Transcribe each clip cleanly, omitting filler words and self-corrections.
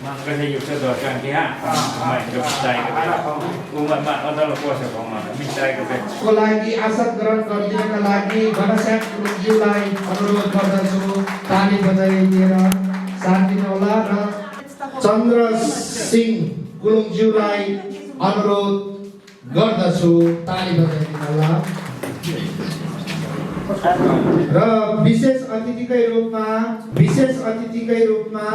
มันก็จะอยู่สะดวกกันที่ห้าไม่ก็ใจกันไปกูมันเอาตลอดkuasaของมันไม่ใจกันไป को लागि आसन ग्रहण गरिदिनका लागि घनश्याम गुरुङज्यूलाई अनुरोध गर्दछु ताली बजाइदिएर साथ दिनुहोला र चन्द्र सिंह गुरुङज्यूलाई अनुरोध गर्दछु ताली बजाइदिनुहोला र विशेष अतिथिकै रूपमा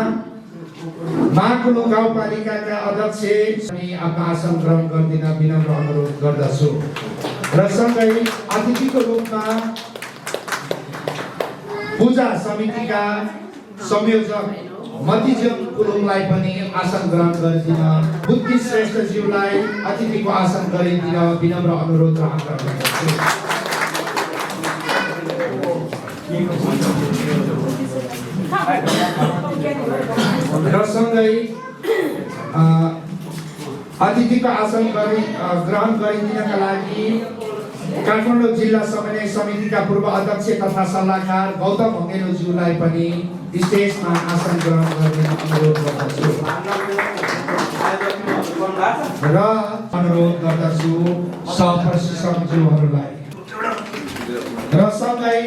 माकुलुङ गाउँपालिकाका अध्यक्ष अनि आफ्नो आसन ग्रहण गरिदिन विनम्र अनुरोध गर्दछु र सँगै अतिथिको रूपमा पूजा समितिका संयोजक मतिज्योत गुरुङलाई पनि आसन ग्रहण गरिदिन बुद्धि श्रेष्ठज्यूलाई अतिथिको आसन गरिदिन विनम्र अनुरोध र आग्रह गर्दछु र सँगै अतिथिको आसन ग्रहण गरिदिनका लागि काठमाडौँ जिल्ला समन्वय समितिका पूर्व अध्यक्ष तथा सल्लाहकार गौतम भङ्गेलोज्यूलाई पनि स्टेजमा आसन ग्रहण गरिदिन अनुरोध गर्दछु र अनुरोध गर्दछु सहप्रशिक्षकज्यूहरूलाई र सँगै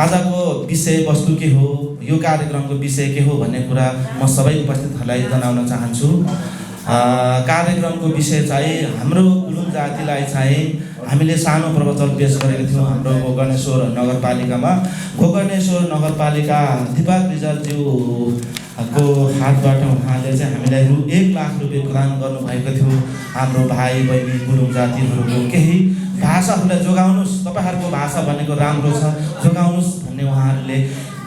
आजको विषय वस्तु के हो, यो कार्यक्रमको विषय के हो भन्ने कुरा म सबै उपस्थितहरूलाई जनाउन चाहन्छु। कार्यक्रमको विषय चाहिँ हाम्रो कुलुङ जातिलाई चाहिँ हामीले सानो प्रवचन पेश गरेको थियौँ हाम्रो गोकर्णेश्वर नगरपालिकामा। गोकर्णेश्वर नगरपालिका दिपक रिजालज्यूको हातबाट उहाँले चाहिँ हामीलाई 1 लाख रुपियाँ प्रदान गर्नुभएको थियो। हाम्रो भाइ बहिनी कुलुङ जातिहरूको केही भाषाहरूलाई जोगाउनुहोस्, तपाईँहरूको भाषा भनेको राम्रो छ, जोगाउनुहोस् भन्ने उहाँहरूले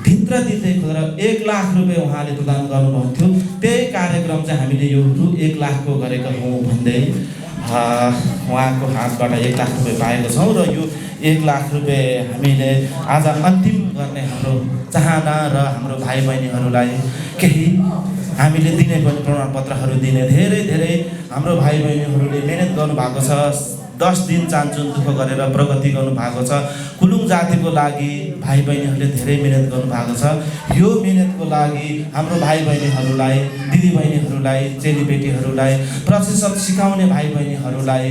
भित्र दिँदै खोजेर 1 लाख रुपियाँ उहाँले प्रदान गर्नुभएको थियो। त्यही कार्यक्रम चाहिँ हामीले यो 1 लाखको गरेका हौँ भन्दै उहाँको हातबाट 1 लाख रुपियाँ पाएको छौँ र यो 1 लाख रुपियाँ हामीले आज अन्तिम गर्ने हाम्रो चाहना र हाम्रो भाइ बहिनीहरूलाई केही हामीले दिने पनि प्रमाणपत्रहरू दिने धेरै हाम्रो भाइ बहिनीहरूले मेहनत गर्नुभएको छ। 10 दिन चान्चुन दुःख गरेर प्रगति गर्नुभएको छ। कुलुङ जातिको लागि भाइ बहिनीहरूले धेरै मेहनत गर्नुभएको छ। यो मेहनतको लागि हाम्रो भाइ बहिनीहरूलाई, दिदी बहिनीहरूलाई, चेलीबेटीहरूलाई, प्रशिक्षण सिकाउने भाइ बहिनीहरूलाई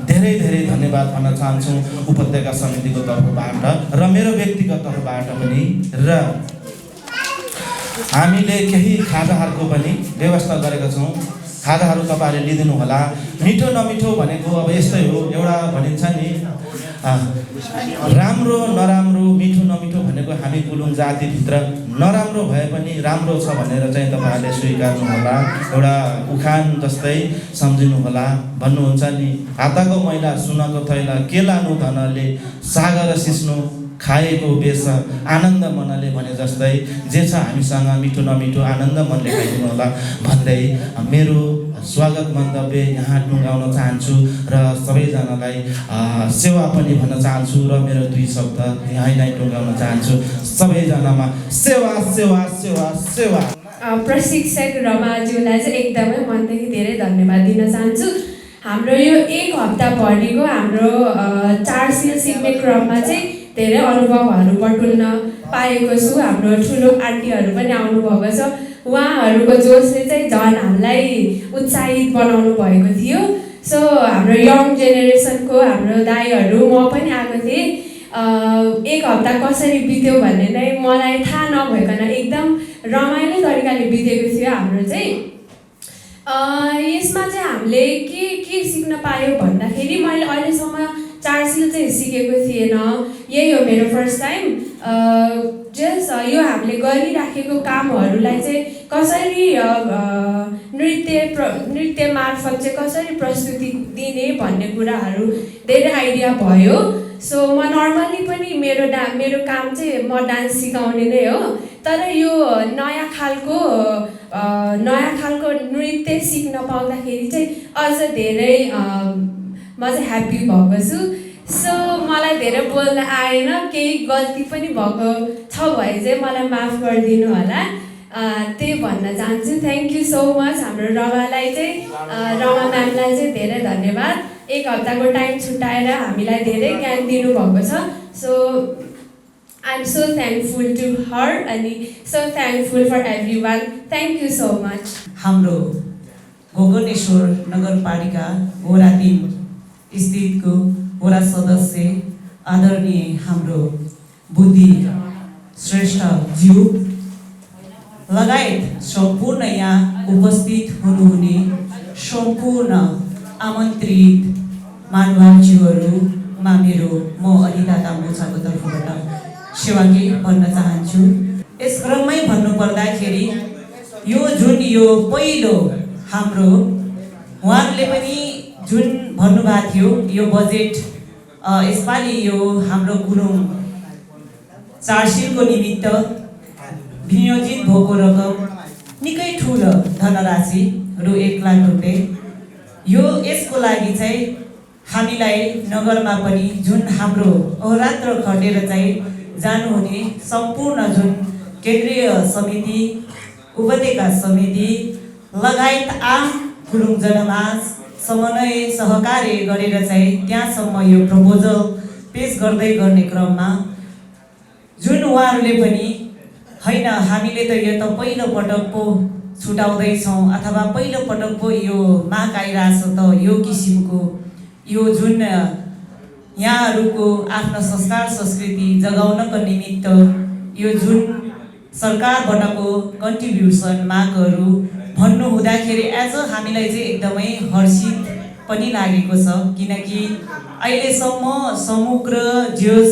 धेरै धन्यवाद भन्न चाहन्छु उपत्यका समितिको तर्फबाट र मेरो व्यक्तिगत तर्फबाट पनि। र हामीले केही खाजाहरूको पनि व्यवस्था गरेका छौँ। खाजाहरू तपाईँहरूले लिदिनु होला। मिठो नमिठो भनेको अब यस्तै हो, एउटा भनिन्छ नि राम्रो नराम्रो, मिठो नमिठो भनेको हामी कुलुङ जातिभित्र नराम्रो भए पनि राम्रो छ भनेर चाहिँ तपाईँहरूले स्वीकार्नु होला। एउटा उखान जस्तै सम्झिनु होला। भन्नुहुन्छ नि, हातको मैला सुनको थैला के लानु धनले, सागर सिस्नु खाएको बेस आनन्द मनले भने जस्तै जे छ हामीसँग मिठो नमिठो आनन्द मनले खाइदिनु होला भन्दै मेरो स्वागत मन्तव्य यहाँ टुङ्गाउन चाहन्छु र सबैजनालाई सेवा पनि भन्न चाहन्छु र मेरो 2 शब्द यहीँ नै टुङ्गाउन चाहन्छु। सबैजनामा सेवा सेवा सेवा सेवा। प्रशिक्षक रमाज्यूलाई चाहिँ एकदमै मनदेखि धेरै धन्यवाद दिन चाहन्छु। हाम्रो यो 1 हप्ता भरिको हाम्रो 4 सिल सिक्ने क्रममा चाहिँ धेरै अनुभवहरू बटुल्न पाएको छु। हाम्रो ठुलो आन्टीहरू पनि आउनुभएको छ। उहाँहरूको जोसले चाहिँ झन् हामीलाई उत्साहित बनाउनु भएको थियो। सो हाम्रो यङ जेनेरेसनको हाम्रो दाइहरू, म पनि आएको थिएँ। 1 हप्ता कसरी बित्यो भन्ने नै मलाई थाहा नभइकन एकदम रमाइलो तरिकाले बितेको थियो हाम्रो चाहिँ। यसमा चाहिँ हामीले के सिक्न पायो भन्दाखेरि मैले अहिलेसम्म 4 सिल चाहिँ सिकेको थिएन। यही हो मेरो फर्स्ट टाइम। यो हामीले गरिराखेको कामहरूलाई चाहिँ कसरी नृत्य मार्फत चाहिँ कसरी प्रस्तुति दिने भन्ने कुराहरू धेरै आइडिया भयो। सो म नर्मली पनि मेरो काम चाहिँ म डान्स सिकाउने नै हो। तर यो नयाँ खालको नृत्य सिक्न पाउँदाखेरि चाहिँ अझ धेरै म चाहिँ ह्याप्पी भएको छु। सो मलाई धेरै बोल्न आएन, केही गल्ती पनि भएको छ भए चाहिँ मलाई माफ गरिदिनु होला, त्यही भन्न चाहन्छु। थ्याङ्क यू सो मच हाम्रो रमालाई चाहिँ, रमा म्यामलाई चाहिँ धेरै धन्यवाद। एक हप्ताको टाइम छुट्याएर हामीलाई धेरै ज्ञान दिनुभएको छ। So I am so thankful to her अनि so thankful for everyone. Thank you so much. हाम्रो गोकर्णेश्वर नगरपालिका वडा 3 स्थितको वडा सदस्य आदरणीय हाम्रो बुद्धि श्रेष्ठ ज्यू लगायत सम्पूर्ण यहाँ उपस्थित हुनुहुने सम्पूर्ण आमन्त्रित महानुभावज्यूहरूमा म अनिता ताम्बुछाको तर्फबाट सेवाकी भन्न चाहन्छु। यस क्रममै भन्नुपर्दाखेरि यो पहिलो हाम्रो उहाँहरूले पनि जुन भन्नुभएको थियो यो बजेट यसपालि यो हाम्रो गुरुङ चार्जसिलको निमित्त विनियोजित भएको रकम निकै ठुलो धनराशि रु 1 लाख रुपियाँ। यसको लागि चाहिँ हामीलाई नगरमा पनि जुन हाम्रो अहोरात्र खटेर चाहिँ जानुहुने सम्पूर्ण जुन केन्द्रीय समिति, उपत्यका समिति लगायत आम गुरुङ जनमाज समन्वय सहकार्य गरेर चाहिँ त्यहाँसम्म यो प्रपोजल पेश गर्ने क्रममा जुन उहाँहरूले पनि होइन हामीले त यो त पहिलो पटक पो छुटाउँदैछौँ अथवा पहिलो पटक पो यो माग आइरहेछ त यो किसिमको यो जुन यहाँहरूको आफ्नो संस्कार संस्कृति जगाउनको निमित्त यो जुन सरकारबाटको कन्ट्रिब्युसन मागहरू भन्नु हुँदाखेरि एज अ हामीलाई चाहिँ एकदमै हर्षित पनि लागेको छ। किनकि अहिलेसम्म समग्र जोस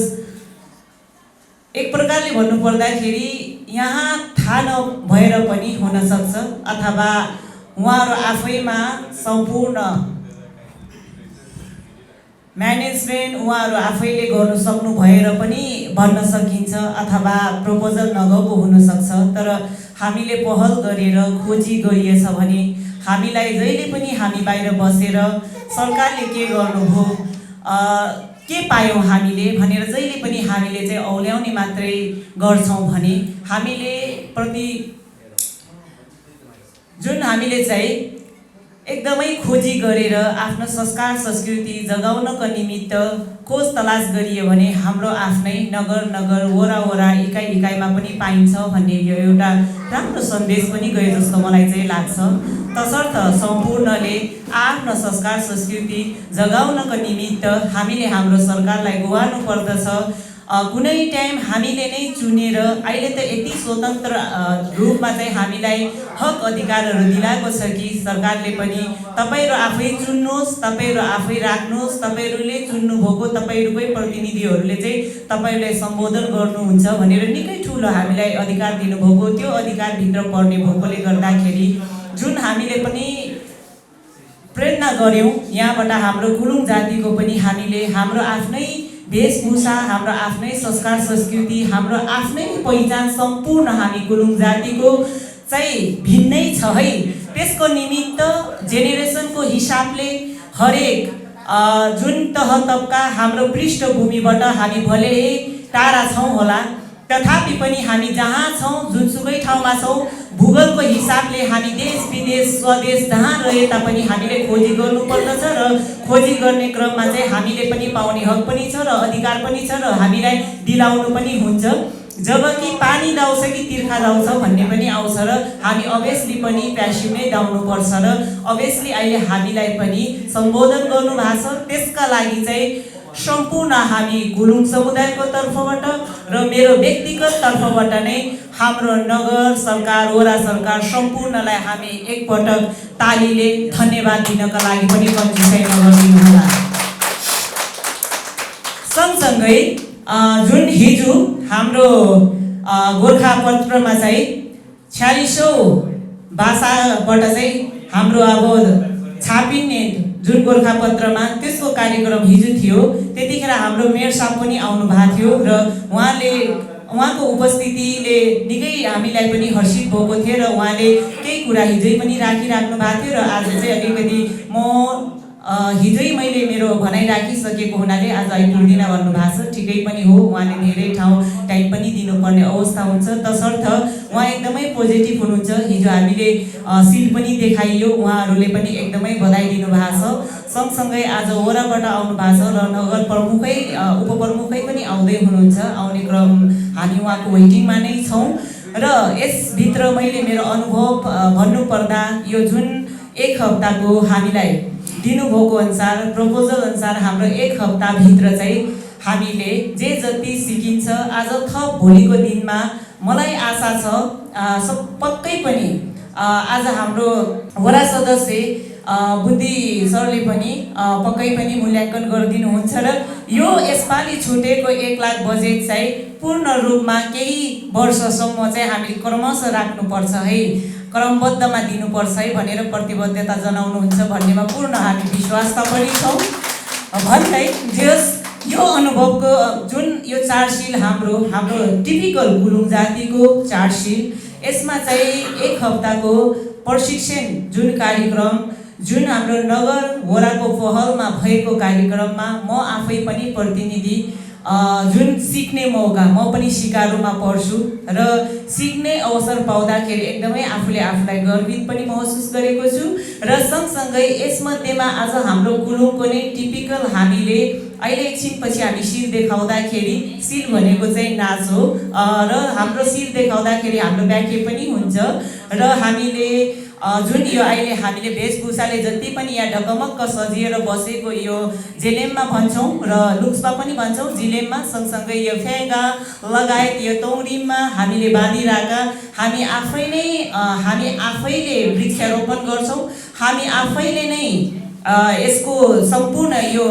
एक प्रकारले भन्नुपर्दाखेरि यहाँ थाहा नभएर पनि हुनसक्छ अथवा उहाँहरू आफैमा सम्पूर्ण म्यानेजमेन्ट उहाँहरू आफैले गर्नु सक्नु भएर पनि भन्न सकिन्छ अथवा प्रपोजल नगएको हुनसक्छ। तर हामीले पहल गरेर खोजी गरिएछ भने हामीलाई जहिले पनि हामी बाहिर बसेर सरकारले के गर्नुभयो के पायौँ हामीले भनेर जहिले पनि हामीले चाहिँ औल्याउने मात्रै गर्छौँ भने हामीले चाहिँ एकदमै खोजी गरेर आफ्नो संस्कार संस्कृति जगाउनको निमित्त खोज तलास गरियो भने हाम्रो आफ्नै नगर वरा इकाइमा पनि पाइन्छ भन्ने यो एउटा राम्रो सन्देश पनि गयो जस्तो मलाई चाहिँ लाग्छ। तसर्थ सम्पूर्णले आफ्नो संस्कार संस्कृति जगाउनको निमित्त हामीले हाम्रो सरकारलाई गुहार्नु पर्दछ। कुनै टाइम हामीले नै चुनेर अहिले त यति स्वतन्त्र रूपमा चाहिँ हामीलाई हक अधिकारहरू दिलाएको छ कि सरकारले पनि तपाईहरु आफै चुन्नुहोस्, तपाईहरु आफै राख्नुहोस्, तपाईहरुले चुन्नुभएको तपाईहरुकै प्रतिनिधिहरूले चाहिँ तपाईहरुलाई सम्बोधन गर्नुहुन्छ भनेर निकै ठुलो हामीलाई अधिकार दिनुभएको त्यो अधिकार भित्र पर्ने भएकोले गर्दाखेरि जुन हामीले पनि प्रेरणा गर्यौं यहाँबाट हाम्रो गुरुङ जातिको पनि हामीले हाम्रो आफ्नै वेशभूषा, हाम्रो आफ्नै संस्कार संस्कृति, हाम्रो आफ्नै पहिचान सम्पूर्ण हामी गुरुङ जातिको चाहिँ भिन्नै छ है। त्यसको निमित्त जेनेरेसनको हिसाबले हरेक जुन तह तबका हाम्रो पृष्ठभूमिबाट हामी भले टाढा छौं होला तथापि पनि हामी जहाँ छौं जुनसुकै ठाउँमा छौं भूगोलको हिसाबले हामी देश विदेश स्वदेश जहाँ रहे तापनि हामीले खोजी गर्नुपर्दछ र खोजी गर्ने क्रममा चाहिँ हामीले पनि पाउने हक पनि छ र अधिकार पनि छ र हामीलाई दिलाउनु पनि हुन्छ। जबकि पानी दाउँछ कि तिर्खा दाउँछ भन्ने पनि आउँछ र हामी अभियसली पनि प्यासिभै दाउनु पर्छ र अभियसली अहिले हामीलाई पनि सम्बोधन गर्नु भएको छ। त्यसका लागि चाहिँ सम्पूर्ण हामी गुरुङ समुदायको तर्फबाट र मेरो व्यक्तिगत तर्फबाट नै हाम्रो नगर सरकार वडा सरकार सम्पूर्णलाई हामी एकपटक तालीले धन्यवाद दिनका लागि पनि कन्जुसाइ नगरिदिनु होला। सँगसँगै जुन हिजो हाम्रो गोरखापत्रमा चाहिँ 46औं भाषाबाट चाहिँ हाम्रो अब छापिने जुन गोरखापत्रमा त्यसको कार्यक्रम हिजो थियो त्यतिखेर हाम्रो मेयर साहब पनि आउनु भएको थियो र उहाँको उपस्थितिले निकै हामीलाई पनि हर्षित भएको थियो र उहाँले केही कुरा हिजै पनि राखिराख्नु भएको थियो र आज चाहिँ अलिकति म हिजै मैले मेरो भनाइ राखिसकेको हुनाले आज आइपुग्दिनँ भन्नुभएको छ। ठिकै पनि हो, उहाँले धेरै ठाउँ टाइम पनि दिनुपर्ने अवस्था हुन्छ, तसर्थ उहाँ एकदमै पोजिटिभ हुनुहुन्छ। हिजो हामीले सिल पनि देखाइयो, उहाँहरूले पनि एकदमै बधाई दिनुभएको छ। सँगसँगै आज वडाबाट आउनु भएको छ र नगर प्रमुखै उपप्रमुखै पनि आउँदै हुनुहुन्छ। आउने क्रम हामी उहाँको वेटिङमा नै छौँ र यसभित्र मैले मेरो अनुभव भन्नुपर्दा यो जुन 1 हप्ताको हामीलाई दिनुभएको अनुसार प्रपोजल अनुसार हाम्रो 1 हप्ताभित्र चाहिँ हामीले जे जति सिकिन्छ आज थप भोलिको दिनमा मलाई आशा छ पक्कै पनि आज हाम्रो वडा सदस्य बुद्धि सरले पनि पक्कै पनि मूल्याङ्कन गरिदिनुहुन्छ र यो यसपालि छुटेको 1 लाख बजेट चाहिँ पूर्ण रूपमा केही वर्षसम्म चाहिँ हामीले क्रमशः राख्नुपर्छ है, क्रमबद्धमा दिनुपर्छ है भनेर प्रतिबद्धता जनाउनुहुन्छ भन्नेमा पूर्ण हामी विश्वासता पनि छौँ। भन्दै जस यो अनुभवको जुन यो चाडशील हाम्रो टिपिकल गुरुङ जातिको चाडशील, यसमा चाहिँ 1 हप्ताको प्रशिक्षण जुन कार्यक्रम जुन हाम्रो नगर वडाको पहलमा भएको कार्यक्रममा म आफै पनि प्रतिनिधि जुन सिक्ने मौका म पनि सिकारुमा पर्छु र सिक्ने अवसर पाउँदाखेरि एकदमै आफूले आफूलाई गर्वित पनि महसुस गरेको छु र सँगसँगै यसमध्येमा आज हाम्रो गुरुङको नै टिपिकल हामीले अहिले एकछिनपछि हामी सिल देखाउँदाखेरि सिल भनेको चाहिँ नाच हो र हाम्रो सिल देखाउँदाखेरि हाम्रो व्याख्या पनि हुन्छ र हामीले जुन यो अहिले हामीले वेशभूषाले जति पनि यहाँ ढकमक्क सजिएर बसेको यो जेलेममा भन्छौँ र लुक्समा पनि भन्छौँ, जिलेममा सँगसँगै यो फेगा लगायत यो तौरीमा हामीले बाँधिरहेका हामी आफैले वृक्षारोपण गर्छौँ, हामी आफैले नै यसको सम्पूर्ण यो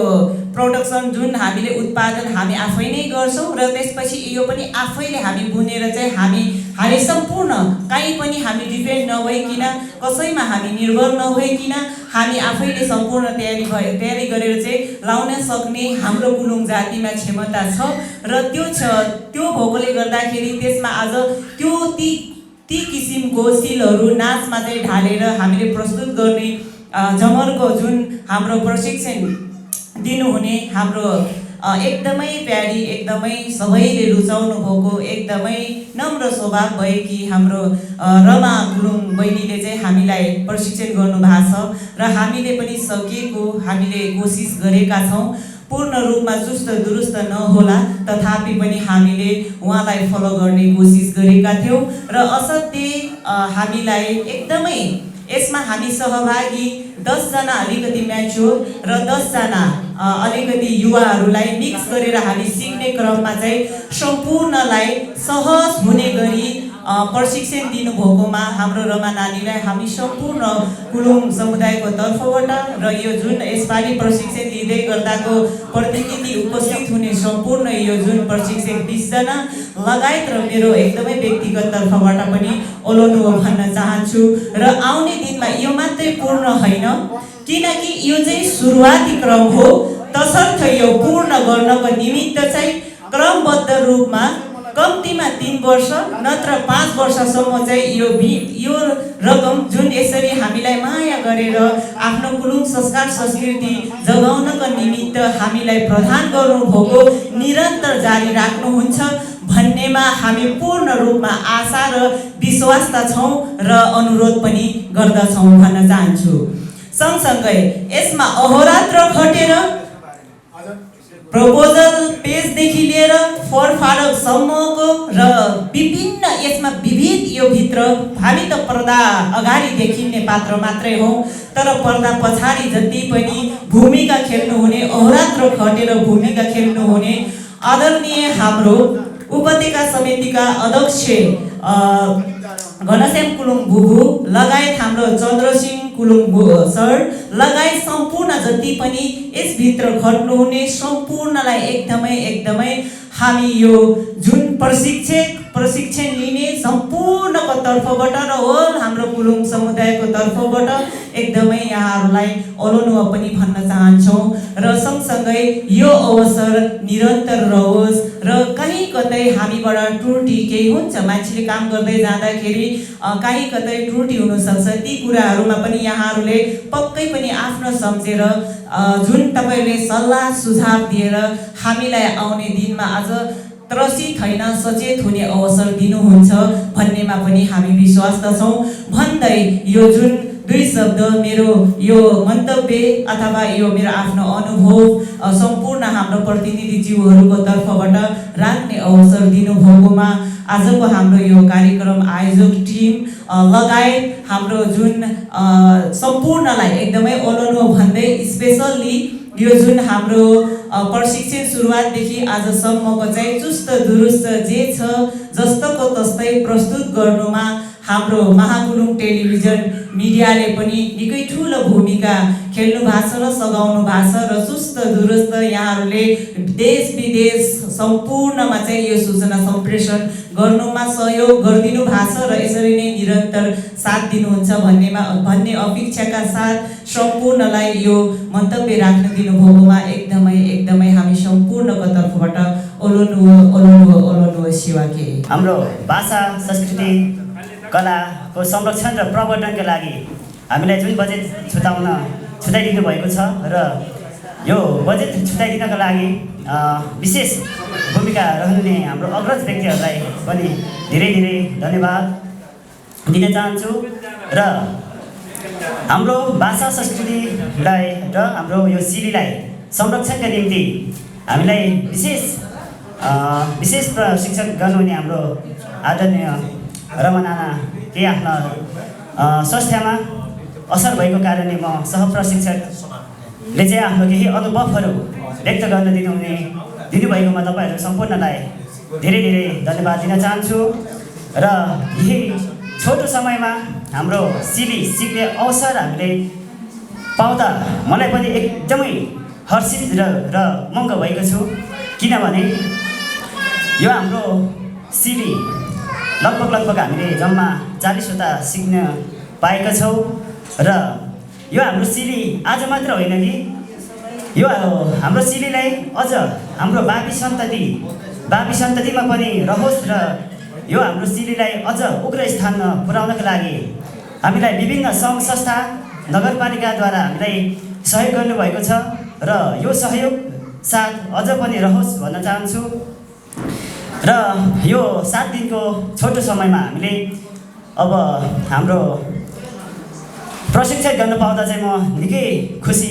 प्रोडक्सन जुन हामीले उत्पादन हामी आफै नै गर्छौँ र त्यसपछि यो पनि आफैले हामी बुनेर चाहिँ हामी सम्पूर्ण कहीँ पनि हामी डिपेन्ड नभइकन कसैमा हामी निर्भर नभइकन हामी आफैले सम्पूर्ण तयारी गरेर चाहिँ लाउन सक्ने हाम्रो गुरुङ जातिमा क्षमता छ र त्यो भएकोले गर्दाखेरि त्यसमा आज ती किसिमको सिलहरू नाचमा चाहिँ ढालेर हामीले प्रस्तुत गर्ने जमरको जुन हाम्रो प्रशिक्षण दिनुहुने हाम्रो एकदमै प्यारी एकदमै सबैले रुचाउनु भएको एकदमै नम्र स्वभाव भएकी हाम्रो रमा गुरुङ बहिनीले चाहिँ हामीलाई प्रशिक्षण गर्नुभएको छ र हामीले पनि सकेको हामीले कोसिस गरेका छौँ। पूर्ण रूपमा चुस्त दुरुस्त नहोला तथापि पनि हामीले उहाँलाई फलो गर्ने कोसिस गरेका थियौँ र असाध्यै हामीलाई एकदमै यसमा हामी सहभागी 10 जना अलिकति म्याच्योर र 10 जना अलिकति युवाहरूलाई मिक्स गरेर हामी सिक्ने क्रममा चाहिँ सम्पूर्णलाई सहज हुने गरी प्रशिक्षण दिनुभएकोमा हाम्रो रमा नानीलाई हामी सम्पूर्ण गुरुङ समुदायको तर्फबाट र यो जुन यसपालि प्रशिक्षण लिँदै गर्दाको प्रतिनिधि उपस्थित हुने सम्पूर्ण यो जुन प्रशिक्षक 20 जना लगायत र मेरो एकदमै व्यक्तिगत तर्फबाट पनि ओलोनु भन्न चाहन्छु र आउने दिनमा यो मात्रै पूर्ण होइन किनकि यो चाहिँ सुरुवाती क्रम हो, तसर्थ यो पूर्ण गर्नको निमित्त चाहिँ क्रमबद्ध रूपमा कम्तीमा 3 वर्ष नत्र 5 वर्षसम्म चाहिँ यो रकम जुन यसरी हामीलाई माया गरेर आफ्नो गुरुङ संस्कार संस्कृति जगाउनको निमित्त हामीलाई प्रदान गर्नुभएको निरन्तर जारी राख्नुहुन्छ भन्नेमा हामी पूर्ण रूपमा आशा र विश्वासता छौँ र अनुरोध पनि गर्दछौँ भन्न चाहन्छु। सँगसँगै यसमा अहोरात्र खटेर प्रपोजल पेजदेखि लिएर फरफारकसम्मको र विभिन्न यसमा विविध यो भित्र हामी त पर्दा अगाडि देखिने पात्र मात्रै हौँ तर पर्दा पछाडि जति पनि भूमिका खेल्नुहुने अहोरात्र खटेर भूमिका खेल्नुहुने आदरणीय हाम्रो उपत्यका समितिका अध्यक्ष घनश्याम कुलुङ बुबु लगायत हाम्रो चन्द्रसिंह कुलुङ सर लगायत सम्पूर्ण जति पनि यसभित्र खट्नुहुने सम्पूर्णलाई एकदमै हामी यो जुन प्रशिक्षण लिने सम्पूर्णको तर्फबाट र होल हाम्रो कुलुङ समुदायको तर्फबाट एकदमै यहाँहरूलाई ओलोनुवा पनि भन्न चाहन्छौँ र सँगसँगै यो अवसर निरन्तर रहोस् र कहीँ कतै हामीबाट त्रुटि केही हुन्छ, मान्छेले काम गर्दै जाँदाखेरि कहीँ कतै त्रुटि हुनसक्छ, ती कुराहरूमा पनि यहाँहरूले पक्कै पनि आफ्नो सम्झेर जुन तपाईँले सल्लाह सुझाव दिएर हामीलाई आउने दिनमा आज त्रसित होइन सचेत हुने अवसर दिनुहुन्छ भन्नेमा पनि हामी विश्वास छौँ भन्दै यो जुन 2 शब्द मेरो यो मन्तव्य अथवा यो मेरो आफ्नो अनुभव सम्पूर्ण हाम्रो प्रतिनिधिज्यूहरूको तर्फबाट राख्ने अवसर दिनुभएकोमा आजको हाम्रो यो कार्यक्रम आयोजक टिम लगायत हाम्रो जुन सम्पूर्णलाई एकदमै ओलोनो भन्दै स्पेसल्ली यो जुन हाम्रो प्रशिक्षण सुरुवातदेखि आजसम्मको चाहिँ चुस्त दुरुस्त जे छ जस्तोको तस्तै प्रस्तुत गर्नुमा हाम्रो महाकुलुङ टेलिभिजन मिडियाले पनि निकै ठुलो भूमिका खेल्नु भएको छ र सघाउनु भएको छ र चुस्त दुरुस्त यहाँहरूले देश विदेश सम्पूर्णमा चाहिँ यो सूचना सम्प्रेषण गर्नुमा सहयोग गरिदिनु भएको छ र यसरी नै निरन्तर साथ दिनुहुन्छ भन्ने अपेक्षाका साथ सम्पूर्णलाई यो मन्तव्य राख्न दिनुभएकोमा एकदमै हामी सम्पूर्णको तर्फबाट ओलोनो सेवाके हाम्रो भाषा संस्कृति कलाको संरक्षण र प्रवर्धनका लागि हामीलाई जुन बजेट छुट्याइदिनु भएको छ र यो बजेट छुट्याइदिनका लागि विशेष भूमिका रहनुहुने हाम्रो अग्रज व्यक्तिहरूलाई पनि धेरै धन्यवाद दिन चाहन्छु र हाम्रो भाषा संस्कृतिलाई र हाम्रो यो सिलीलाई संरक्षणका निम्ति हामीलाई विशेष प्रशिक्षण गर्नुहुने हाम्रो आदरणीय रमा नाना केही आफ्ना स्वास्थ्यमा असर भएको कारणले म सहप्रशिक्षकले चाहिँ आफ्नो केही अनुभवहरू व्यक्त गर्न दिनुभएकोमा तपाईँहरू सम्पूर्णलाई धेरै धन्यवाद दिन चाहन्छु र यही छोटो समयमा हाम्रो सिली सिक्ने अवसर हामीले पाउँदा मलाई पनि एकदमै हर्षित र मङ्ग भएको छु किनभने यो हाम्रो सिली लगभग हामीले जम्मा 40वटा सिक्न पाएका छौँ र यो हाम्रो सिली आज मात्र होइन कि यो हाम्रो सिलीलाई अझ हाम्रो भावी सन्ततिमा पनि रहोस् र यो हाम्रो सिलीलाई अझ उग्र स्थानमा पुर्याउनका लागि हामीलाई विभिन्न सङ्घ संस्था नगरपालिकाद्वारा हामीलाई सहयोग गर्नुभएको छ र यो सहयोग साथ अझ पनि रहोस् भन्न चाहन्छु र यो 7 दिनको छोटो समयमा हामीले अब हाम्रो प्रशिक्षण गर्न पाउँदा चाहिँ म निकै खुसी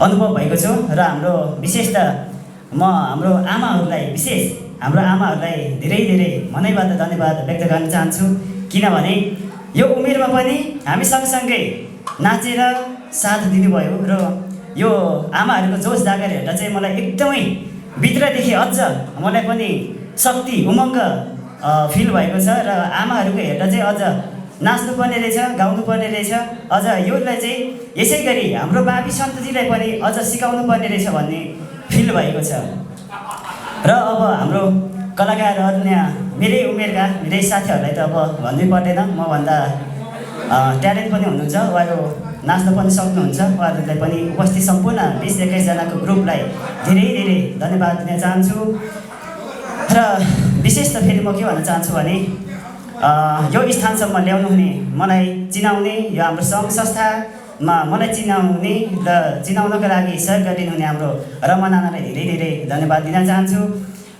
अनुभव भएको छु र हाम्रो विशेषतः म हाम्रो आमाहरूलाई धेरै मनैबाट धन्यवाद व्यक्त गर्न चाहन्छु किनभने यो उमेरमा पनि हामी सँगसँगै नाचेर साथ दिनुभयो र यो आमाहरूको जोस जागर हेर्दा चाहिँ मलाई एकदमै भित्रदेखि अझ मलाई पनि शक्ति उमङ्ग फिल भएको छ र आमाहरूको हेर्दा चाहिँ अझ नाच्नुपर्ने रहेछ गाउनुपर्ने रहेछ अझ योलाई चाहिँ यसै गरी हाम्रो भावी सन्ततिलाई पनि अझ सिकाउनु पर्ने रहेछ भन्ने फिल भएको छ र अब हाम्रो कलाकार अन्य मेरै उमेरका मेरै साथीहरूलाई त अब भन्नै पर्दैन मभन्दा ट्यालेन्ट पनि हुनुहुन्छ उहाँहरू नाच्न पनि सक्नुहुन्छ उहाँहरूलाई पनि उपस्थित सम्पूर्ण 20-21 जनाको ग्रुपलाई धेरै धन्यवाद दिन चाहन्छु र विशेष त फेरि म के भन्न चाहन्छु भने यो स्थानसम्म ल्याउनु हुने मलाई चिनाउने यो हाम्रो सङ्घ संस्थामा मलाई चिनाउने र चिनाउनका लागि सहयोग गरिदिनुहुने हाम्रो रमा नानालाई धेरै धन्यवाद दिन चाहन्छु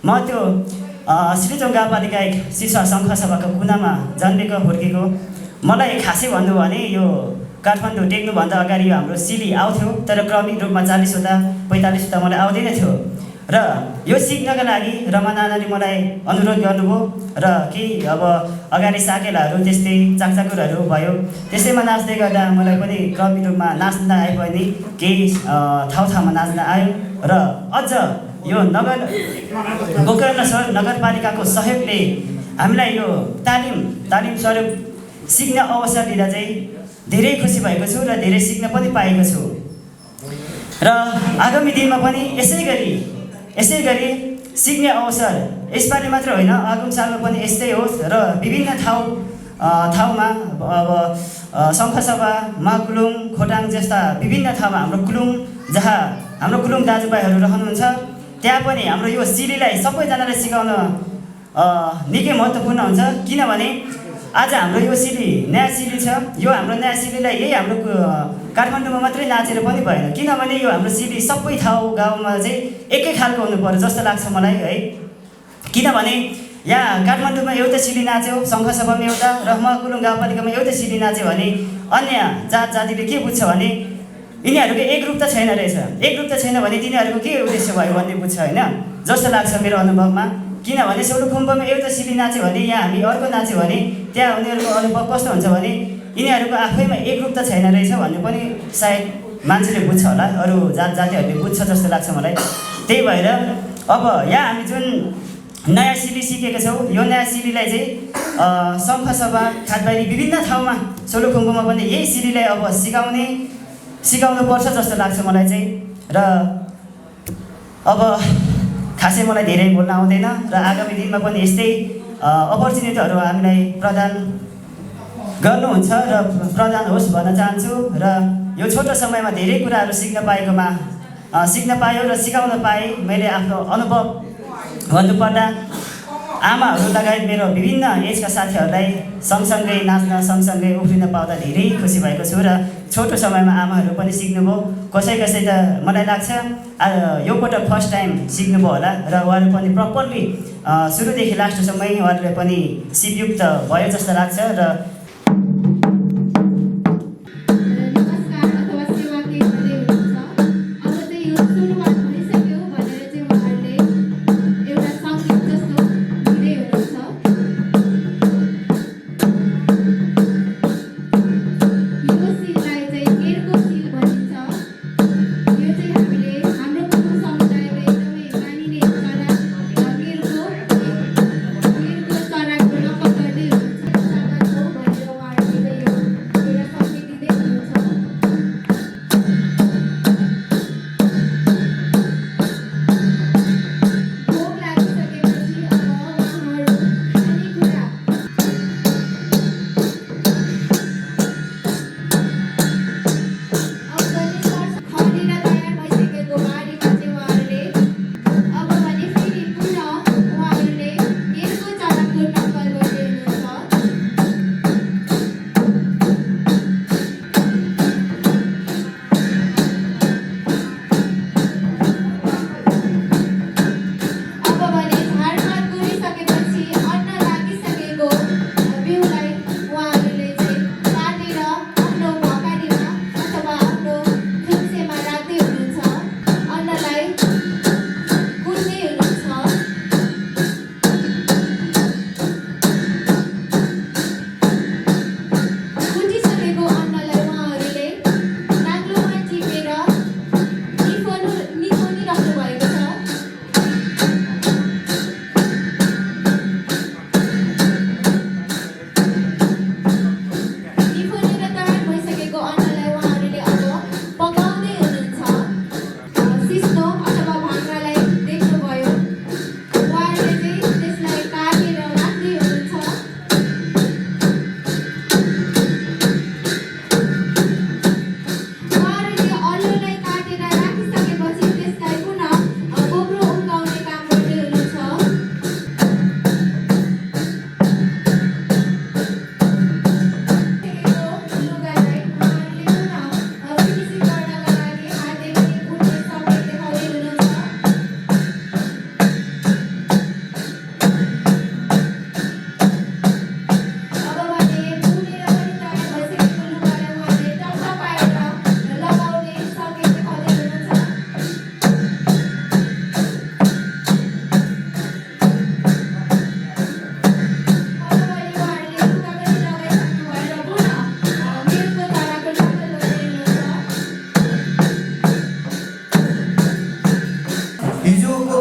म त्यो श्रीचौर गाउँपालिका एक शीर्ष सङ्घ सभाको कुनामा जन्मेको हुर्केको मलाई खासै भन्नु भने यो काठमाडौँ टेक्नुभन्दा अगाडि यो हाम्रो सिली आउँथ्यो तर क्रमिक रूपमा 40वटा 45वटा मलाई आउँदैन थियो र यो सिक्नका लागि रमा नानाले मलाई अनुरोध गर्नुभयो र केही अब अगाडि साकेलाहरू त्यस्तै चाकचाकुरहरू भयो त्यसैमा नाच्दै गर्दा मलाई पनि क्रमिक रूपमा नाच्न आए पनि केही ठाउँमा नाच्न आयो र अझ यो गोकर्ण नगरपालिकाको सहयोगले हामीलाई यो तालिम स्वरूप सिक्ने अवसर दिँदा चाहिँ धेरै खुसी भएको छु र धेरै सिक्न पनि पाएको छु र आगामी दिनमा पनि यसै गरी सिक्ने अवसर यसपालि मात्र होइन आगामी सालमा पनि यस्तै होस् र विभिन्न ठाउँमा अब सङ्घसभा महाकुलुङ खोटाङ जस्ता विभिन्न ठाउँमा जहाँ हाम्रो कुलुङ दाजुभाइहरू रहनुहुन्छ त्यहाँ पनि हाम्रो यो सिलीलाई सबैजनालाई सिकाउन निकै महत्त्वपूर्ण हुन्छ किनभने आज हाम्रो यो सिली नयाँ सिली छ यो हाम्रो नयाँ सिलीलाई यही हाम्रो काठमाडौँमा मात्रै नाचेर पनि भएन, किनभने यो हाम्रो सिडी सबै ठाउँ गाउँमा चाहिँ एकै खालको हुनु पर्यो जस्तो लाग्छ मलाई है। किनभने यहाँ काठमाडौँमा एउटा सिडी नाच्यो, सङ्घसभामा एउटा र महकुलुङ गाउँपालिकामा एउटा सिडी नाच्यो भने अन्य जात जातिले के बुझ्छ भने यिनीहरूको एकरूपता छैन रहेछ। एकरूपता छैन भने तिनीहरूको के उद्देश्य भयो भन्ने बुझ्छ होइन, जस्तो लाग्छ मेरो अनुभवमा। किनभने सोलुखुम्बुमा एउटा सिडी नाच्यो भने यहाँ हामी अर्को नाच्यो भने त्यहाँ उनीहरूको अनुभव कस्तो हुन्छ भने यिनीहरूको आफैमा एकरूपता छैन रहेछ भन्ने पनि सायद मान्छेले बुझ्छ होला, अरू जात जातिहरूले बुझ्छ जस्तो लाग्छ मलाई। त्यही भएर अब यहाँ हामी जुन नयाँ सिडी सिकेका छौँ, यो नयाँ सिडीलाई चाहिँ सङ्घसभा खाटबारी विभिन्न ठाउँमा सोलुखुम्बुमा पनि यही सिडीलाई अब सिकाउनु पर्छ जस्तो लाग्छ मलाई चाहिँ। र अब खासै मलाई धेरै बोल्न आउँदैन र आगामी दिनमा पनि यस्तै अपर्च्युनिटीहरू हामीलाई प्रदान गर्नुहुन्छ र प्रदान होस् भन्न चाहन्छु। र यो छोटो समयमा धेरै कुराहरू सिक्न पायो र सिकाउन पाएँ। मैले आफ्नो अनुभव भन्नुपर्दा आमाहरू लगायत मेरो विभिन्न एजका साथीहरूलाई सँगसँगै नाच्न सँगसँगै उफ्रिन पाउँदा धेरै खुसी भएको छु। र छोटो समयमा आमाहरू पनि सिक्नुभयो, कसै त मलाई लाग्छ यो पटक फर्स्ट टाइम सिक्नुभयो होला र उहाँहरू पनि प्रपरली सुरुदेखि लास्टसम्मै उहाँहरूले पनि सिपयुक्त भयो जस्तो लाग्छ। र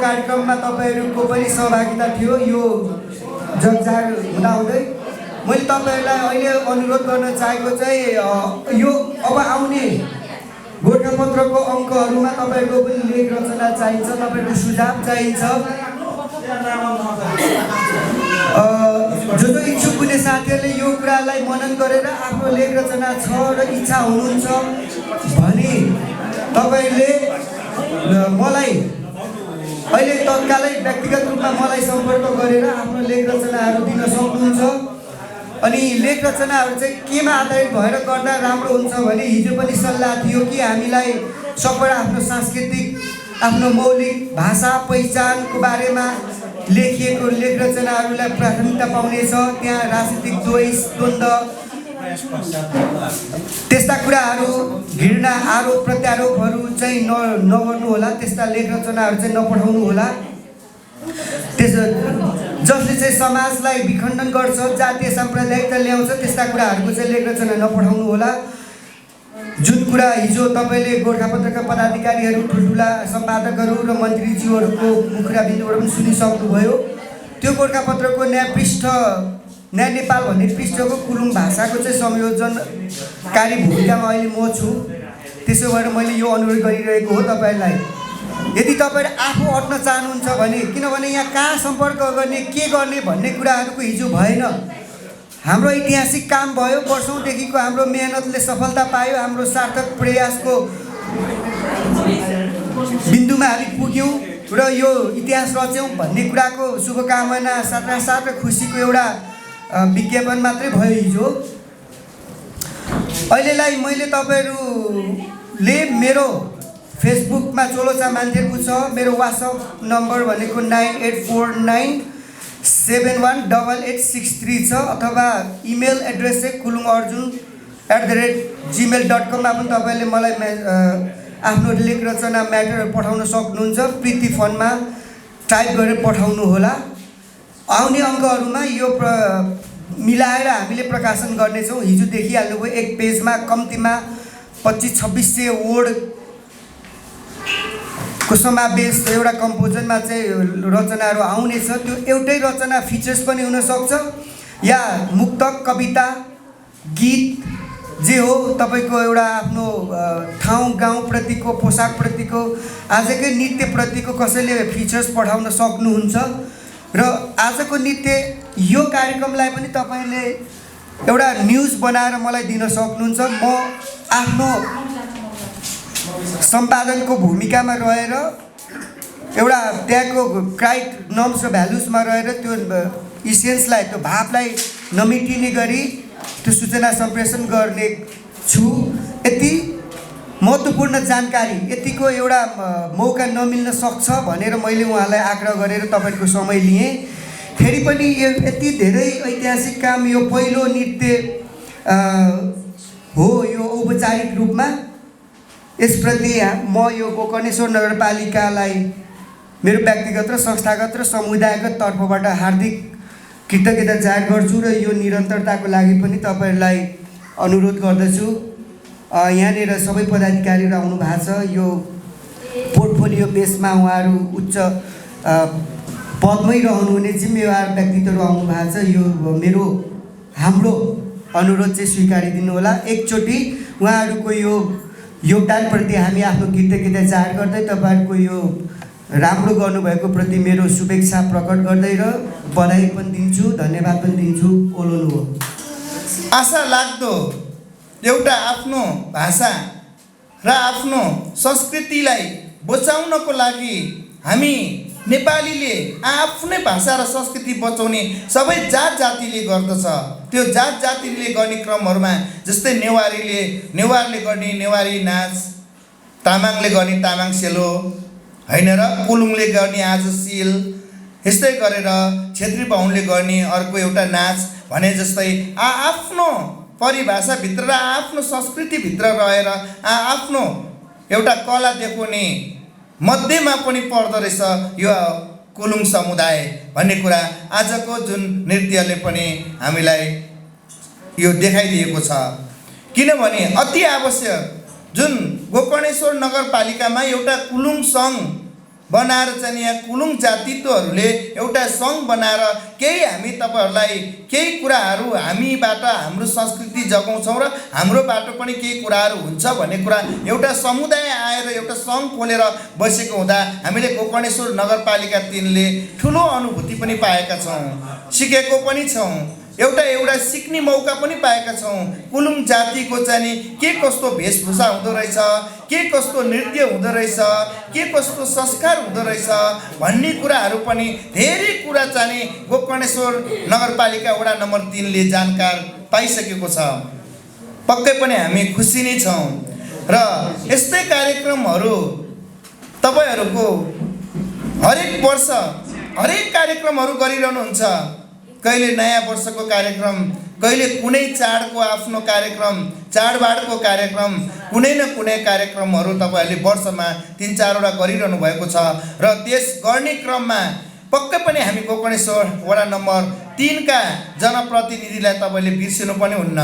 कार्यक्रममा तपाईँहरूको पनि सहभागिता थियो। यो जगजाग हुँदाहुँदै मैले तपाईँहरूलाई अहिले अनुरोध गर्न चाहेको चाहिँ यो अब आउने गोरखापत्रको अङ्कहरूमा तपाईँहरूको पनि लेख रचना चाहिन्छ, तपाईँहरूको सुझाव चाहिन्छ। जो इच्छुक हुने साथीहरूले यो कुरालाई मनन गरेर आफ्नो लेख रचना छ र इच्छा हुनुहुन्छ भने तपाईँले मलाई अहिले तत्कालै व्यक्तिगत रूपमा मलाई सम्पर्क गरेर आफ्नो लेख रचनाहरू दिन सक्नुहुन्छ। अनि लेख रचनाहरू चाहिँ केमा आधारित भएर गर्दा राम्रो हुन्छ भने हिजो पनि सल्लाह थियो कि हामीलाई सबैबाट आफ्नो सांस्कृतिक आफ्नो मौलिक भाषा पहिचानको बारेमा लेखिएको लेख रचनाहरूलाई प्राथमिकता पाउनेछ। त्यहाँ राजनीतिक द्वन्द्व त्यस्ता कुराहरू घृणा आरोप प्रत्यारोपहरू चाहिँ नगर्नु होला। त्यस्ता लेख रचनाहरू चाहिँ नपठाउनु होला। जसले चाहिँ समाजलाई विखण्डन गर्छ, जातीय साम्प्रदायिकता ल्याउँछ, त्यस्ता कुराहरूको चाहिँ लेख रचना नपठाउनु होला। जुन कुरा हिजो तपाईँले गोर्खापत्रका पदाधिकारीहरू, ठुल्ठुला सम्पादकहरू र मन्त्रीज्यूहरूको मुखराबिन्दुबाट पनि सुनिसक्नुभयो। त्यो गोर्खापत्रको न्याय नेपाल भन्ने पृष्ठको कुलुङ भाषाको चाहिँ संयोजनकारी भूमिकामा अहिले म छु। त्यसो भएर मैले यो अनुरोध गरिरहेको हो तपाईँलाई, यदि तपाईँले आफू अट्न चाहनुहुन्छ भने, किनभने यहाँ कहाँ सम्पर्क गर्ने, के गर्ने भन्ने कुराहरूको हिजो भएन। हाम्रो ऐतिहासिक काम भयो, वर्षौँदेखिको हाम्रो मेहनतले सफलता पायो, हाम्रो सार्थक प्रयासको बिन्दुमा हामी पुग्यौँ र यो इतिहास रच्यौँ भन्ने कुराको शुभकामना साथ र खुसीको एउटा विज्ञापन मात्रै भयो हिजो। अहिलेलाई मैले तपाईँहरूले मेरो फेसबुकमा चोलोचा मान्छेको छ, मेरो वाट्सएप नम्बर भनेको 9849718863 छ, अथवा इमेल एड्रेस चाहिँ kulungarjun@gmail.com मा पनि तपाईँले मलाई आफ्नो लेख रचना म्याटर पठाउन सक्नुहुन्छ। प्रीति फनमा टाइप गरेर पठाउनु होला। आउने अङ्कहरूमा यो मिलाएर हामीले प्रकाशन गर्नेछौँ। हिजो देखिहाल्नुभयो, एक पेजमा कम्तीमा 2500-2600 वर्ड को समावेश एउटा कम्पोजनमा चाहिँ रचनाहरू आउनेछ। त्यो एउटै रचना फिचर्स पनि हुनसक्छ, या मुक्तक, कविता, गीत जे हो तपाईँको एउटा आफ्नो ठाउँ गाउँप्रतिको, पोसाकप्रतिको, आजकै नृत्यप्रतिको कसैले फिचर्स पठाउन सक्नुहुन्छ। र आजको नृत्य यो कार्यक्रमलाई पनि तपाईँले एउटा न्युज बनाएर मलाई दिन सक्नुहुन्छ। म आफ्नो सम्पादनको भूमिकामा रहेर एउटा त्यहाँको क्राइट नर्म्स र भ्यालुजमा रहेर त्यो इसेन्सलाई, त्यो भावलाई नमेटिने गरी त्यो सूचना सम्प्रेषण गर्ने छु। यति महत्त्वपूर्ण जानकारी, यतिको एउटा मौका नमिल्न सक्छ भनेर मैले उहाँलाई आग्रह गरेर तपाईँको समय लिएँ। फेरि पनि यति धेरै ऐतिहासिक काम, यो पहिलो नृत्य हो यो औपचारिक रूपमा। यसप्रति म यो गोकर्णेश्वर नगरपालिकालाई मेरो व्यक्तिगत र संस्थागत र समुदायगत तर्फबाट हार्दिक कृतज्ञता जाहेर गर्छु र यो निरन्तरताको लागि पनि तपाईँहरूलाई अनुरोध गर्दछु। यहाँनिर सबै पदाधिकारीहरू आउनु भएको छ। यो पोर्टफोलियो बेसमा उहाँहरू उच्च पदमै रहनुहुने जिम्मेवार व्यक्तित्वहरू आउनु भएको छ। यो हाम्रो अनुरोध चाहिँ स्वीकारिदिनु होला। एकचोटि उहाँहरूको यो योगदानप्रति हामी आफ्नो कृतज्ञता जाहेर गर्दै तपाईँहरूको यो राम्रो गर्नुभएको प्रति मेरो शुभेच्छा प्रकट गर्दै र बधाई पनि दिन्छु, धन्यवाद पनि दिन्छु। ओलोनु हो। आशा लाग्दो एउटा आफ्नो भाषा र आफ्नो संस्कृतिलाई बचाउनको लागि हामी नेपालीले आफ्नै भाषा र संस्कृति बचाउने सबै जात जातिले गर्दछ। त्यो जात जातिले गर्ने क्रमहरूमा जस्तै नेवारले गर्ने नेवारी नाच, तामाङले गर्ने तामाङ सेलो होइन र कुलुङले गर्ने आज सिल, यस्तै गरेर छेत्री बाहुनले गर्ने अर्को एउटा नाच भने जस्तै आफ्नो परिभाषाभित्र र आफ्नो संस्कृतिभित्र रहेर आफ्नो एउटा कला देखाउने मध्येमा पनि पर्दो रहेछ यो कुलुङ समुदाय भन्ने कुरा आजको जुन नृत्यले पनि हामीलाई यो देखाइदिएको छ। किनभने अति आवश्यक जुन गोकर्णेश्वर नगरपालिकामा एउटा कुलुङ सङ्घ बनाएर चाहिँ यहाँ कुलुङ जातित्वहरूले एउटा सङ्घ बनाएर केही हामी तपाईँहरूलाई केही कुराहरू हामीबाट हाम्रो संस्कृति जगाउँछौँ र हाम्रोबाट पनि केही कुराहरू हुन्छ भन्ने कुरा एउटा समुदाय आएर एउटा सङ्घ खोलेर बसेको हुँदा हामीले गोकर्णेश्वर नगरपालिका 3ले ठुलो अनुभूति पनि पाएका छौँ, सिकेको पनि छौँ। एउटा सिक्ने मौका पनि पाएका छौँ। कुलुङ जातिको चाहिँ नि के कस्तो वेशभूषा हुँदो रहेछ, के कस्तो नृत्य हुँदो रहेछ, के कस्तो संस्कार हुँदो रहेछ भन्ने कुराहरू पनि धेरै कुरा चाहिँ गोकर्णेश्वर नगरपालिका वडा नम्बर 3 ले जानकार पाइसकेको छ। पक्कै पनि हामी खुसी नै छौँ र यस्तै कार्यक्रमहरू तपाईहरूको हरेक वर्ष हरेक कार्यक्रमहरू गरिरहनुहुन्छ। कहिले नयाँ वर्षको कार्यक्रम, कहिले कुनै चाडको आफ्नो कार्यक्रम, चाडबाडको कार्यक्रम, कुनै न कुनै कार्यक्रमहरू तपाईँहरूले वर्षमा 3-4 वटा गरिरहनु भएको छ र त्यस गर्ने क्रममा पक्कै पनि हामी गोकर्णेश्वर वडा नम्बर 3 का जनप्रतिनिधिलाई तपाईँले बिर्सिनु पनि हुन्न।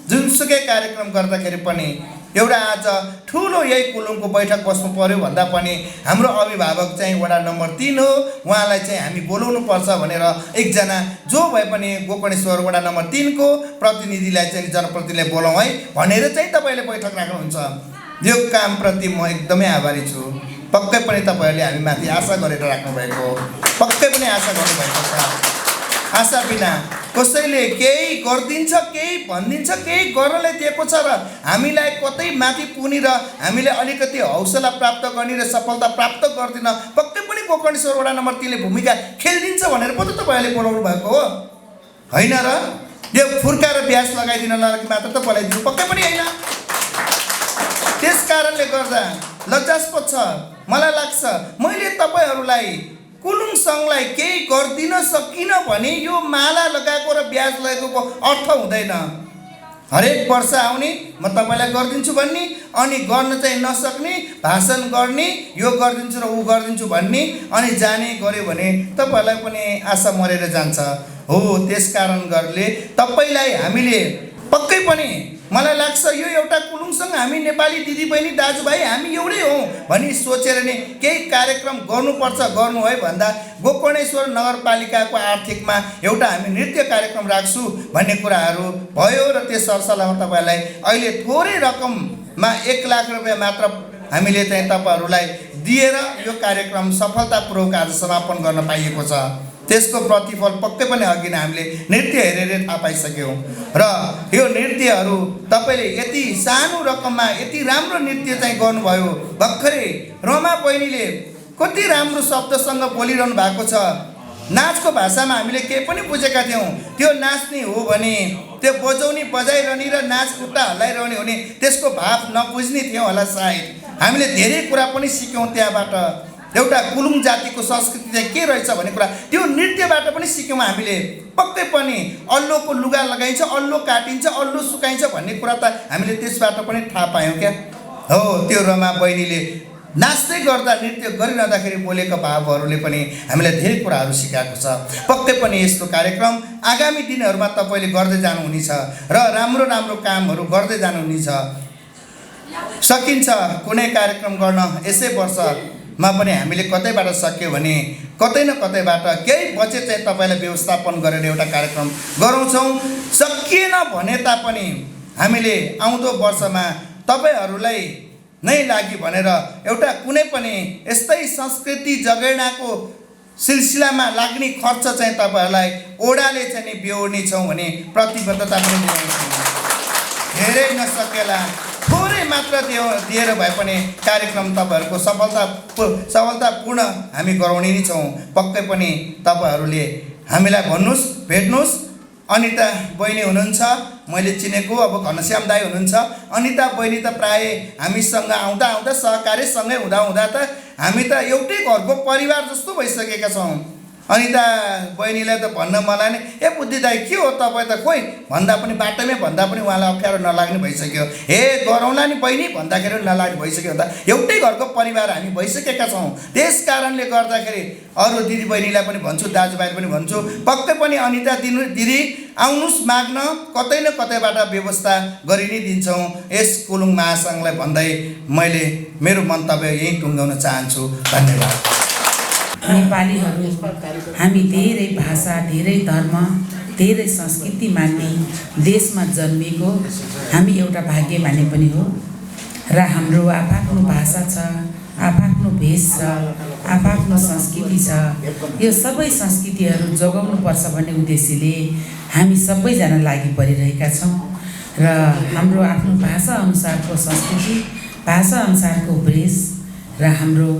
जुनसुकै कार्यक्रम गर्दाखेरि पनि एउटा आज ठुलो यही कुलुङको बैठक बस्नु पर्यो भन्दा पनि हाम्रो अभिभावक चाहिँ वडा नम्बर 3 हो, उहाँलाई चाहिँ हामी बोलाउनु पर्छ भनेर एकजना जो भए पनि गोकर्णेश्वर वडा नम्बर 3 को प्रतिनिधिलाई चाहिँ जनप्रतिनिधिलाई बोलाउँ है भनेर चाहिँ तपाईँले बैठक राख्नुहुन्छ। यो कामप्रति म एकदमै आभारी छु। पक्कै पनि तपाईँहरूले हामी माथि आशा गरेर राख्नुभएको, पक्कै पनि आशा गर्नुभएको छ। आशा बिना कसैले केही गरिदिन्छ, केही भनिदिन्छ, केही गर्नलाई दिएको छ र हामीलाई कतै माथि पुग्ने र हामीले अलिकति हौसला प्राप्त गर्ने र सफलता प्राप्त गर्दिन पक्कै पनि गोकर्णेश्वर वडा नम्बर 3 ले भूमिका खेलिदिन्छ भनेर पो त तपाईँहरूले बोलाउनु भएको हो होइन र? यो फुर्का र ब्याज लगाइदिन लागि मात्र त बोलाइदिनु पक्कै पनि होइन। त्यस कारणले गर्दा लज्जास्पद छ। मलाई लाग्छ मैले तपाईँहरूलाई कुलुङ सङ्घलाई केही गर्दिन सकिनँ भने यो माला लगाएको र ब्याज लगेको अर्थ हुँदैन। हरेक वर्ष आउने म तपाईँलाई गरिदिन्छु भन्ने अनि गर्न चाहिँ नसक्ने भाषण गर्ने, यो गरिदिन्छु र ऊ गरिदिन्छु भन्ने अनि जाने गऱ्यो भने तपाईँहरूलाई पनि आशा मरेर जान्छ हो। त्यस कारण गर्ले तपाईँलाई हामीले पक्कै पनि मलाई लाग्छ यो एउटा कुलुङसँग हामी नेपाली दिदीबहिनी दाजुभाइ हामी एउटै हौँ भनी सोचेर नै केही कार्यक्रम गर्नुपर्छ। गर्नु है भन्दा गोकर्णेश्वर नगरपालिकाको आर्थिकमा एउटा हामी नृत्य कार्यक्रम राख्छु भन्ने कुराहरू भयो र त्यस सरसल्लाहमा तपाईँलाई अहिले थोरै रकममा 1 लाख रुपियाँ मात्र हामीले चाहिँ तपाईँहरूलाई दिएर यो कार्यक्रम सफलतापूर्वक आज समापन गर्न पाइएको छ। त्यसको प्रतिफल पक्कै पनि अघि नै हामीले नृत्य हेरेर थाहा पाइसक्यौँ र यो नृत्यहरू तपाईँले यति सानो रकममा यति राम्रो नृत्य चाहिँ गर्नुभयो। भर्खरै रमा बहिनीले कति राम्रो शब्दसँग बोलिरहनु भएको छ। नाचको भाषामा हामीले केही पनि बुझेका थियौँ। त्यो नाच्ने हो भने त्यो बजाउने बजाइरहने र नाच खुट्टा हल्लाइरहने हो भने त्यसको भाव नबुझ्ने थियो होला सायद। हामीले धेरै कुरा पनि सिक्यौँ त्यहाँबाट। एउटा कुलुङ जातिको संस्कृति चाहिँ के रहेछ भन्ने कुरा त्यो नृत्यबाट पनि सिक्यौँ हामीले। पक्कै पनि अल्लोको लुगा लगाइन्छ, अल्लो काटिन्छ, अल्लो सुकाइन्छ भन्ने कुरा त हामीले त्यसबाट पनि थाहा पायौँ क्या हो। त्यो रमा बहिनीले नाच्दै गर्दा नृत्य गरिरहँदाखेरि बोलेको भावहरूले पनि हामीलाई धेरै कुराहरू सिकाएको छ। पक्कै पनि यस्तो कार्यक्रम आगामी दिनहरूमा तपाईँले गर्दै जानुहुनेछ र राम्रो राम्रो कामहरू गर्दै जानुहुनेछ। सकिन्छ कुनै कार्यक्रम गर्न यसै वर्षमा पनि हामीले कतैबाट सक्यो भने कतै न कतैबाट केही बजेट चाहिँ तपाईँलाई व्यवस्थापन गरेर एउटा कार्यक्रम गराउँछौँ। सकिएन भने तापनि हामीले आउँदो वर्षमा तपाईँहरूलाई नै लागि भनेर एउटा कुनै पनि यस्तै संस्कृति जगेर्नाको सिलसिलामा लाग्ने खर्च चाहिँ तपाईँहरूलाई ओडाले चाहिँ नि बेहोर्ने छौँ भने प्रतिबद्धता पनि दिन्छौँ। धेरै नसकेला थोरै मात्र दिएर भए पनि कार्यक्रम तपाईँहरूको सफलतापूर्ण हामी गराउने नै छौँ। पक्कै पनि तपाईँहरूले हामीलाई भन्नुहोस्, भेट्नुहोस्। अनिता बहिनी हुनुहुन्छ, मैले चिनेको अब घनश्याम दाई हुनुहुन्छ। अनिता बहिनी त प्राय हामीसँग आउँदा आउँदा सहकार्यसँगै हुँदा त हामी त एउटै घरको परिवार जस्तो भइसकेका छौँ। अनिता बहिनीलाई त भन्न मलाई नै ए बुद्धि दाई के हो तपाईँ त खोइ भन्दा पनि बाटोमै भन्दा पनि उहाँलाई अप्ठ्यारो नलाग्ने भइसक्यो। हे गरौँला नि बहिनी भन्दाखेरि नलाग्ने भइसक्यो। त एउटै घरको परिवार हामी भइसकेका छौँ। त्यस कारणले गर्दाखेरि अरू दिदीबहिनीलाई पनि भन्छु, दाजुभाइ पनि भन्छु, पक्कै पनि अनिता दिदी आउनुहोस् माग्न, कतै न कतैबाट व्यवस्था गरि नै दिन्छौँ यस कुलुङ महासङ्घलाई भन्दै मैले मेरो मन्तव्य यहीँ टुङ्गाउन चाहन्छु। धन्यवाद। नेपालीहरू हामी धेरै भाषा, धेरै धर्म, धेरै संस्कृति मान्ने देशमा जन्मिएको हामी एउटा भाग्यमानी पनि हो र हाम्रो आफ्नो भाषा छ, आफ्नो भेष छ, आफ्नो संस्कृति छ। यो सबै संस्कृतिहरू जोगाउनुपर्छ भन्ने उद्देश्यले हामी सबैजना लागि परिरहेका छौँ र हाम्रो आफ्नो भाषाअनुसारको संस्कृति, भाषाअनुसारको वेश र हाम्रो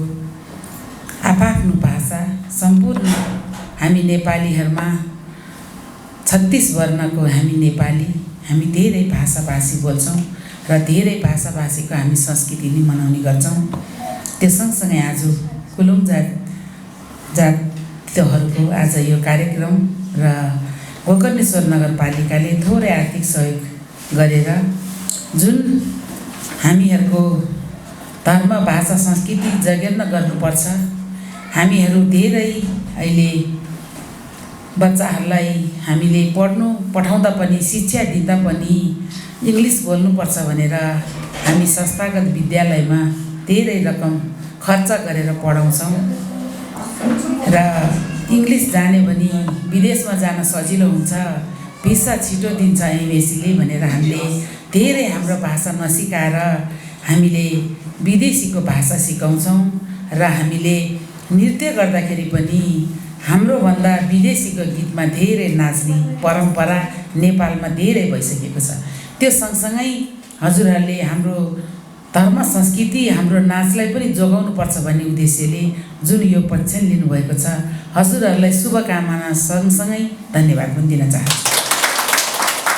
आफ्नो भाषा सम्पूर्ण हामी नेपालीहरूमा 36 वर्णको हामी नेपाली, हामी धेरै भाषाभाषी बोल्छौँ र धेरै भाषाभाषीको हामी संस्कृति नै मनाउने गर्छौँ। त्यो सँगसँगै आज कुलुङ जातहरूको आज यो कार्यक्रम र गोकर्णेश्वर नगरपालिकाले थोरै आर्थिक सहयोग गरेर जुन हामीहरूको धर्म, भाषा, संस्कृति जगेर्ना गर्नुपर्छ, हामीहरू धेरै अहिले बच्चाहरूलाई हामीले पढ्नु पठाउँदा पनि, शिक्षा दिँदा पनि इङ्ग्लिस बोल्नुपर्छ भनेर हामी संस्थागत विद्यालयमा धेरै रकम खर्च गरेर पढाउँछौँ र इङ्ग्लिस जाने भने विदेशमा जान सजिलो हुन्छ, भिसा छिटो दिन्छ एमएसीले भनेर हामीले धेरै हाम्रो भाषा नसिकाएर हामीले विदेशीको भाषा सिकाउँछौँ र हामीले नृत्य गर्दाखेरि पनि हाम्रोभन्दा विदेशीको गीतमा धेरै नाच्ने परम्परा नेपालमा धेरै भइसकेको छ। त्यो सँगसँगै हजुरहरूले हाम्रो धर्म, संस्कृति, हाम्रो नाचलाई पनि जोगाउनुपर्छ भन्ने उद्देश्यले जुन यो पक्षण लिनुभएको छ, हजुरहरूलाई शुभकामना सँगसँगै धन्यवाद पनि दिन चाहन्छु।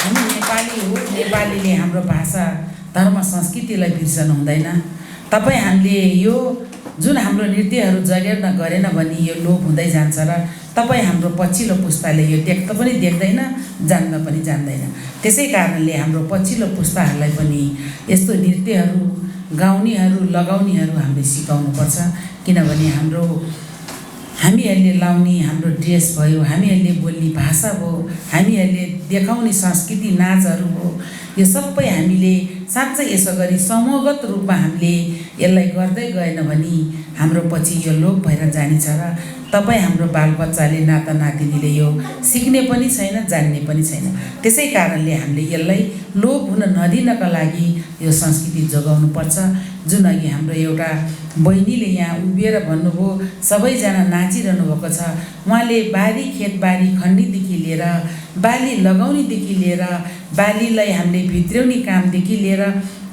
हामी नेपाली हो, नेपालीले हाम्रो भाषा, धर्म, संस्कृतिलाई बिर्सनु हुँदैन। तपाईँ हामीले यो जुन हाम्रो नृत्यहरू जगेर्ना गरेन भने यो लोप हुँदै जान्छ र तपाईँ हाम्रो पछिल्लो पुस्ताले यो देख्न पनि देख्दैन, जान्न पनि जान्दैन। त्यसै कारणले हाम्रो पछिल्लो पुस्ताहरूलाई पनि यस्तो नृत्यहरू गाउनेहरू, लगाउनेहरू हामीले सिकाउनुपर्छ। किनभने हामीहरूले लाउने हाम्रो ड्रेस भयो, हामीहरूले बोल्ने भाषा भयो, हामीहरूले देखाउने संस्कृति नाचहरू हो, यो सबै हामीले साँच्चै यसो गरी समूहगत रूपमा हामीले यसलाई गर्दै गएन भने हाम्रो पछि यो लोप भएर जानेछ र तपाईँ हाम्रो बालबच्चाले, नाता नातिनीले यो सिक्ने पनि छैन, जान्ने पनि छैन। त्यसै कारणले हामीले यसलाई लोप हुन नदिनका लागि यो संस्कृति जोगाउनुपर्छ। जुन अघि हाम्रो एउटा बहिनीले यहाँ उभिएर भन्नुभयो, सबैजना नाचिरहनु भएको छ, उहाँले बारी खेतबारी खन्नेदेखि लिएर बाली लगाउनेदेखि लिएर बालीलाई हामीले भित्र्याउने कामदेखि लिएर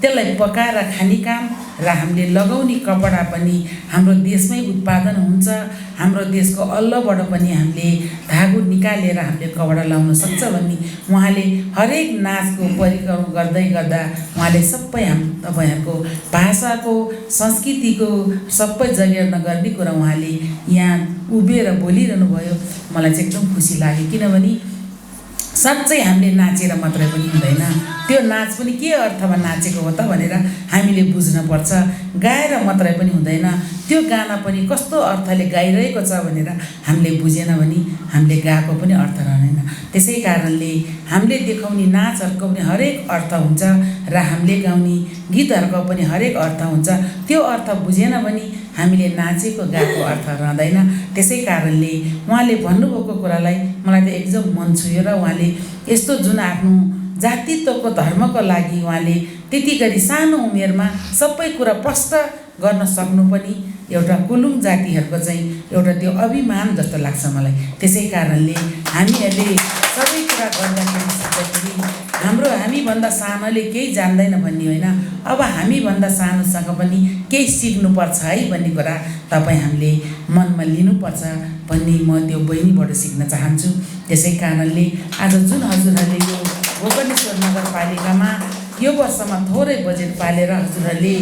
त्यसलाई पकाएर खाने काम र हामीले लगाउने कपडा पनि हाम्रो देशमै उत्पादन हुन्छ। हाम्रो देशको अल्लबाट पनि हामीले धागो निकालेर हामीले कपडा लाउन सक्छ भन्ने उहाँले हरेक नाचको परिक्रम गर्दै गर्दा उहाँले सबै तपाईँहरूको भाषाको, संस्कृतिको सबै जगेर्ना गर्ने कुरा उहाँले यहाँ उभिएर बोलिरहनु भयो। मलाई चाहिँ एकदम खुसी लाग्यो, किनभने साँच्चै हामीले नाचेर मात्रै पनि हुँदैन, त्यो नाच पनि के अर्थमा नाचेको हो त भनेर हामीले बुझ्नुपर्छ। गाएर मात्रै पनि हुँदैन, त्यो गाना पनि कस्तो अर्थले गाइरहेको छ भनेर हामीले बुझेन भने हामीले गाएको पनि अर्थ रहँदैन। त्यसै कारणले हामीले देखाउने नाचहरूको पनि हरेक अर्थ हुन्छ र हामीले गाउने गीतहरूको पनि हरेक अर्थ हुन्छ। त्यो अर्थ बुझेन भने हामीले नाचेको गाएको अर्थ रहँदैन। त्यसै कारणले उहाँले भन्नुभएको कुरालाई मलाई त एकदम मन छुयो र उहाँले यस्तो जुन आफ्नो जातित्वको, धर्मको लागि उहाँले त्यति गरी सानो उमेरमा सबै कुरा प्रष्ट गर्न सक्नु पनि एउटा कुलुङ जातिहरूको चाहिँ एउटा त्यो अभिमान जस्तो लाग्छ मलाई। त्यसै कारणले हामीहरूले सबै कुरा गर्दाखेरि हामीभन्दा सानोले केही जान्दैन भन्ने होइन, अब हामीभन्दा सानोसँग पनि केही सिक्नुपर्छ है भन्ने कुरा तपाईँ हामीले मनमा लिनुपर्छ भन्ने म त्यो बहिनीबाट सिक्न चाहन्छु। त्यसै कारणले आज जुन हजुरहरूले यो गोकर्णेश्वर नगरपालिकामा यो वर्षमा थोरै बजेट पालेर हजुरहरूले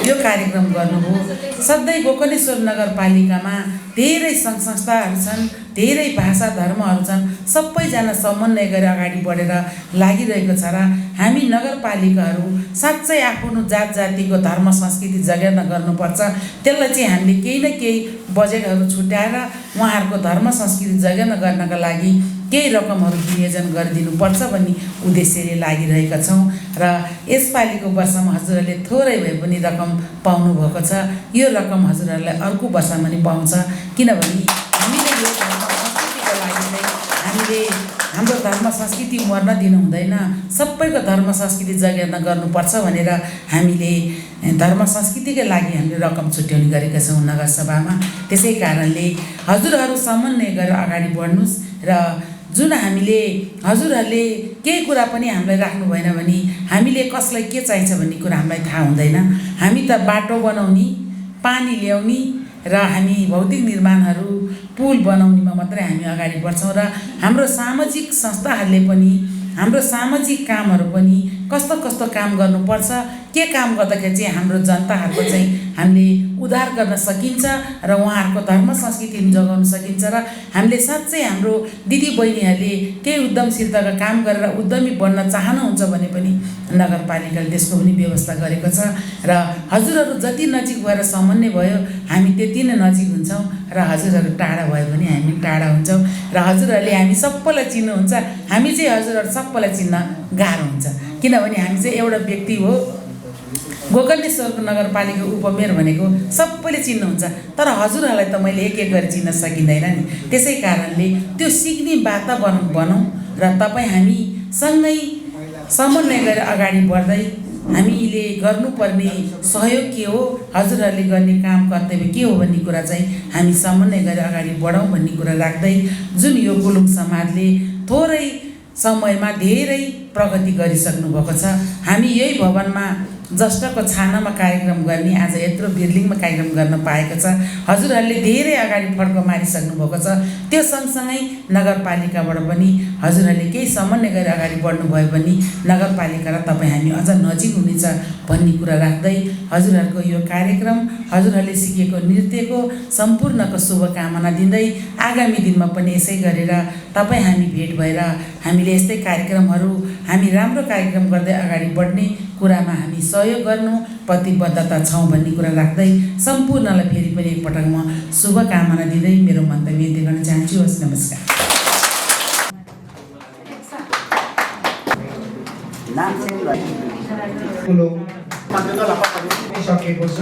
यो कार्यक्रम गर्नुभयो। सधैँ गोकर्णेश्वर नगरपालिकामा धेरै सङ्घ संस्थाहरू छन्, धेरै भाषा, धर्महरू छन्, सबैजना समन्वय गरेर अगाडि बढेर लागिरहेको छ र हामी नगरपालिकाहरू साँच्चै आफ्नो जात जातिको धर्म, संस्कृति जगेर्ना गर्नुपर्छ। त्यसलाई चाहिँ हामीले केही न केही बजेटहरू छुट्याएर उहाँहरूको धर्म, संस्कृति जगेर्ना गर्नका लागि केही रकमहरू विनियोजन गरिदिनुपर्छ भन्ने उद्देश्यले लागिरहेका छौँ र यसपालिको वर्षमा हजुरहरूले थोरै भए पनि रकम पाउनुभएको छ। यो रकम हजुरहरूलाई अर्को वर्षमा पनि पाउँछ, किनभने हामीले यो धर्म, संस्कृतिको लागि चाहिँ हामीले हाम्रो धर्म संस्कृति मर्न दिनु हुँदैन, सबैको धर्म संस्कृति जगेर्ना गर्नुपर्छ भनेर हामीले धर्म संस्कृतिकै लागि हामीले रकम छुट्याउने गरेका छौँ नगरसभामा। त्यसै कारणले हजुरहरू समन्वय गरेर अगाडि बढ्नुहोस् र जुन हामीले हजुरहरूले केही कुरा पनि हामीलाई राख्नु भएन भने हामीले कसलाई के चाहिन्छ भन्ने कुरा हामीलाई थाहा हुँदैन। हामी त बाटो बनाउने, पानी ल्याउने र हामी भौतिक निर्माणहरू पुल बनाउनेमा मात्रै हामी अगाडि बढ्छौँ र हाम्रो सामाजिक संस्थाहरूले पनि हाम्रो सामाजिक कामहरू पनि कस्तो कस्तो काम गर्नुपर्छ, के काम गर्दाखेरि चाहिँ हाम्रो जनताहरूको चाहिँ हामीले उद्धार गर्न सकिन्छ र उहाँहरूको धर्म संस्कृति जगाउन सकिन्छ र हामीले साँच्चै हाम्रो दिदीबहिनीहरूले केही उद्यमशीलताका काम गरेर उद्यमी बन्न चाहनुहुन्छ भने पनि नगरपालिकाले त्यसको पनि व्यवस्था गरेको छ र हजुरहरू जति नजिक भएर समन्वय भयो हामी त्यति नै नजिक हुन्छौँ र हजुरहरू टाढा भयो भने हामी टाढा हुन्छौँ र हजुरहरूले हामी सबैलाई चिन्नुहुन्छ, हामी चाहिँ हजुरहरू सबैलाई चिन्न गाह्रो हुन्छ किनभने हामी चाहिँ एउटा व्यक्ति हो। गोकर्णेश्वरको नगरपालिका उपमेयर भनेको सबैले चिन्नुहुन्छ, तर हजुरहरूलाई त मैले एक एक गरी चिन्न सकिँदैन नि। त्यसै कारणले त्यो सिक्ने वातावरण बनाऊँ र तपाईँ हामी सँगै समन्वय गरेर अगाडि बढ्दै हामीले गर्नुपर्ने सहयोग के हो, हजुरहरूले गर्ने काम कर्तव्य के हो भन्ने कुरा चाहिँ हामी समन्वय गरेर अगाडि बढाउँ भन्ने कुरा राख्दै जुन यो गुलुङ समाजले थोरै समयमा धेरै प्रगति गरिसक्नु भएको छ। हामी यही भवनमा जस्टको छानामा कार्यक्रम गर्ने आज यत्रो बिल्डिङमा कार्यक्रम गर्न पाएको छ। हजुरहरूले धेरै अगाडि फड्को मारिसक्नु भएको छ। त्यो सँगसँगै नगरपालिकाबाट पनि हजुरहरूले केही समन्वय गरेर अगाडि बढ्नुभयो भने नगरपालिका र तपाईँ हामी अझ नजिक हुनेछ भन्ने कुरा राख्दै हजुरहरूको यो कार्यक्रम हजुरहरूले सिकेको नृत्यको सम्पूर्णको शुभकामना दिँदै आगामी दिनमा पनि यसै गरेर तपाईँ हामी भेट भएर हामीले यस्तै कार्यक्रमहरू हामी राम्रो कार्यक्रम गर्दै अगाडि बढ्ने कुरामा हामी सहयोग गर्नु प्रतिबद्धता छौँ भन्ने कुरा राख्दै सम्पूर्णलाई फेरि पनि एकपटक म शुभकामना दिँदै मेरो मन्तव्य यति गर्न चाहन्छु। हस्, नमस्कार। सकेको छ।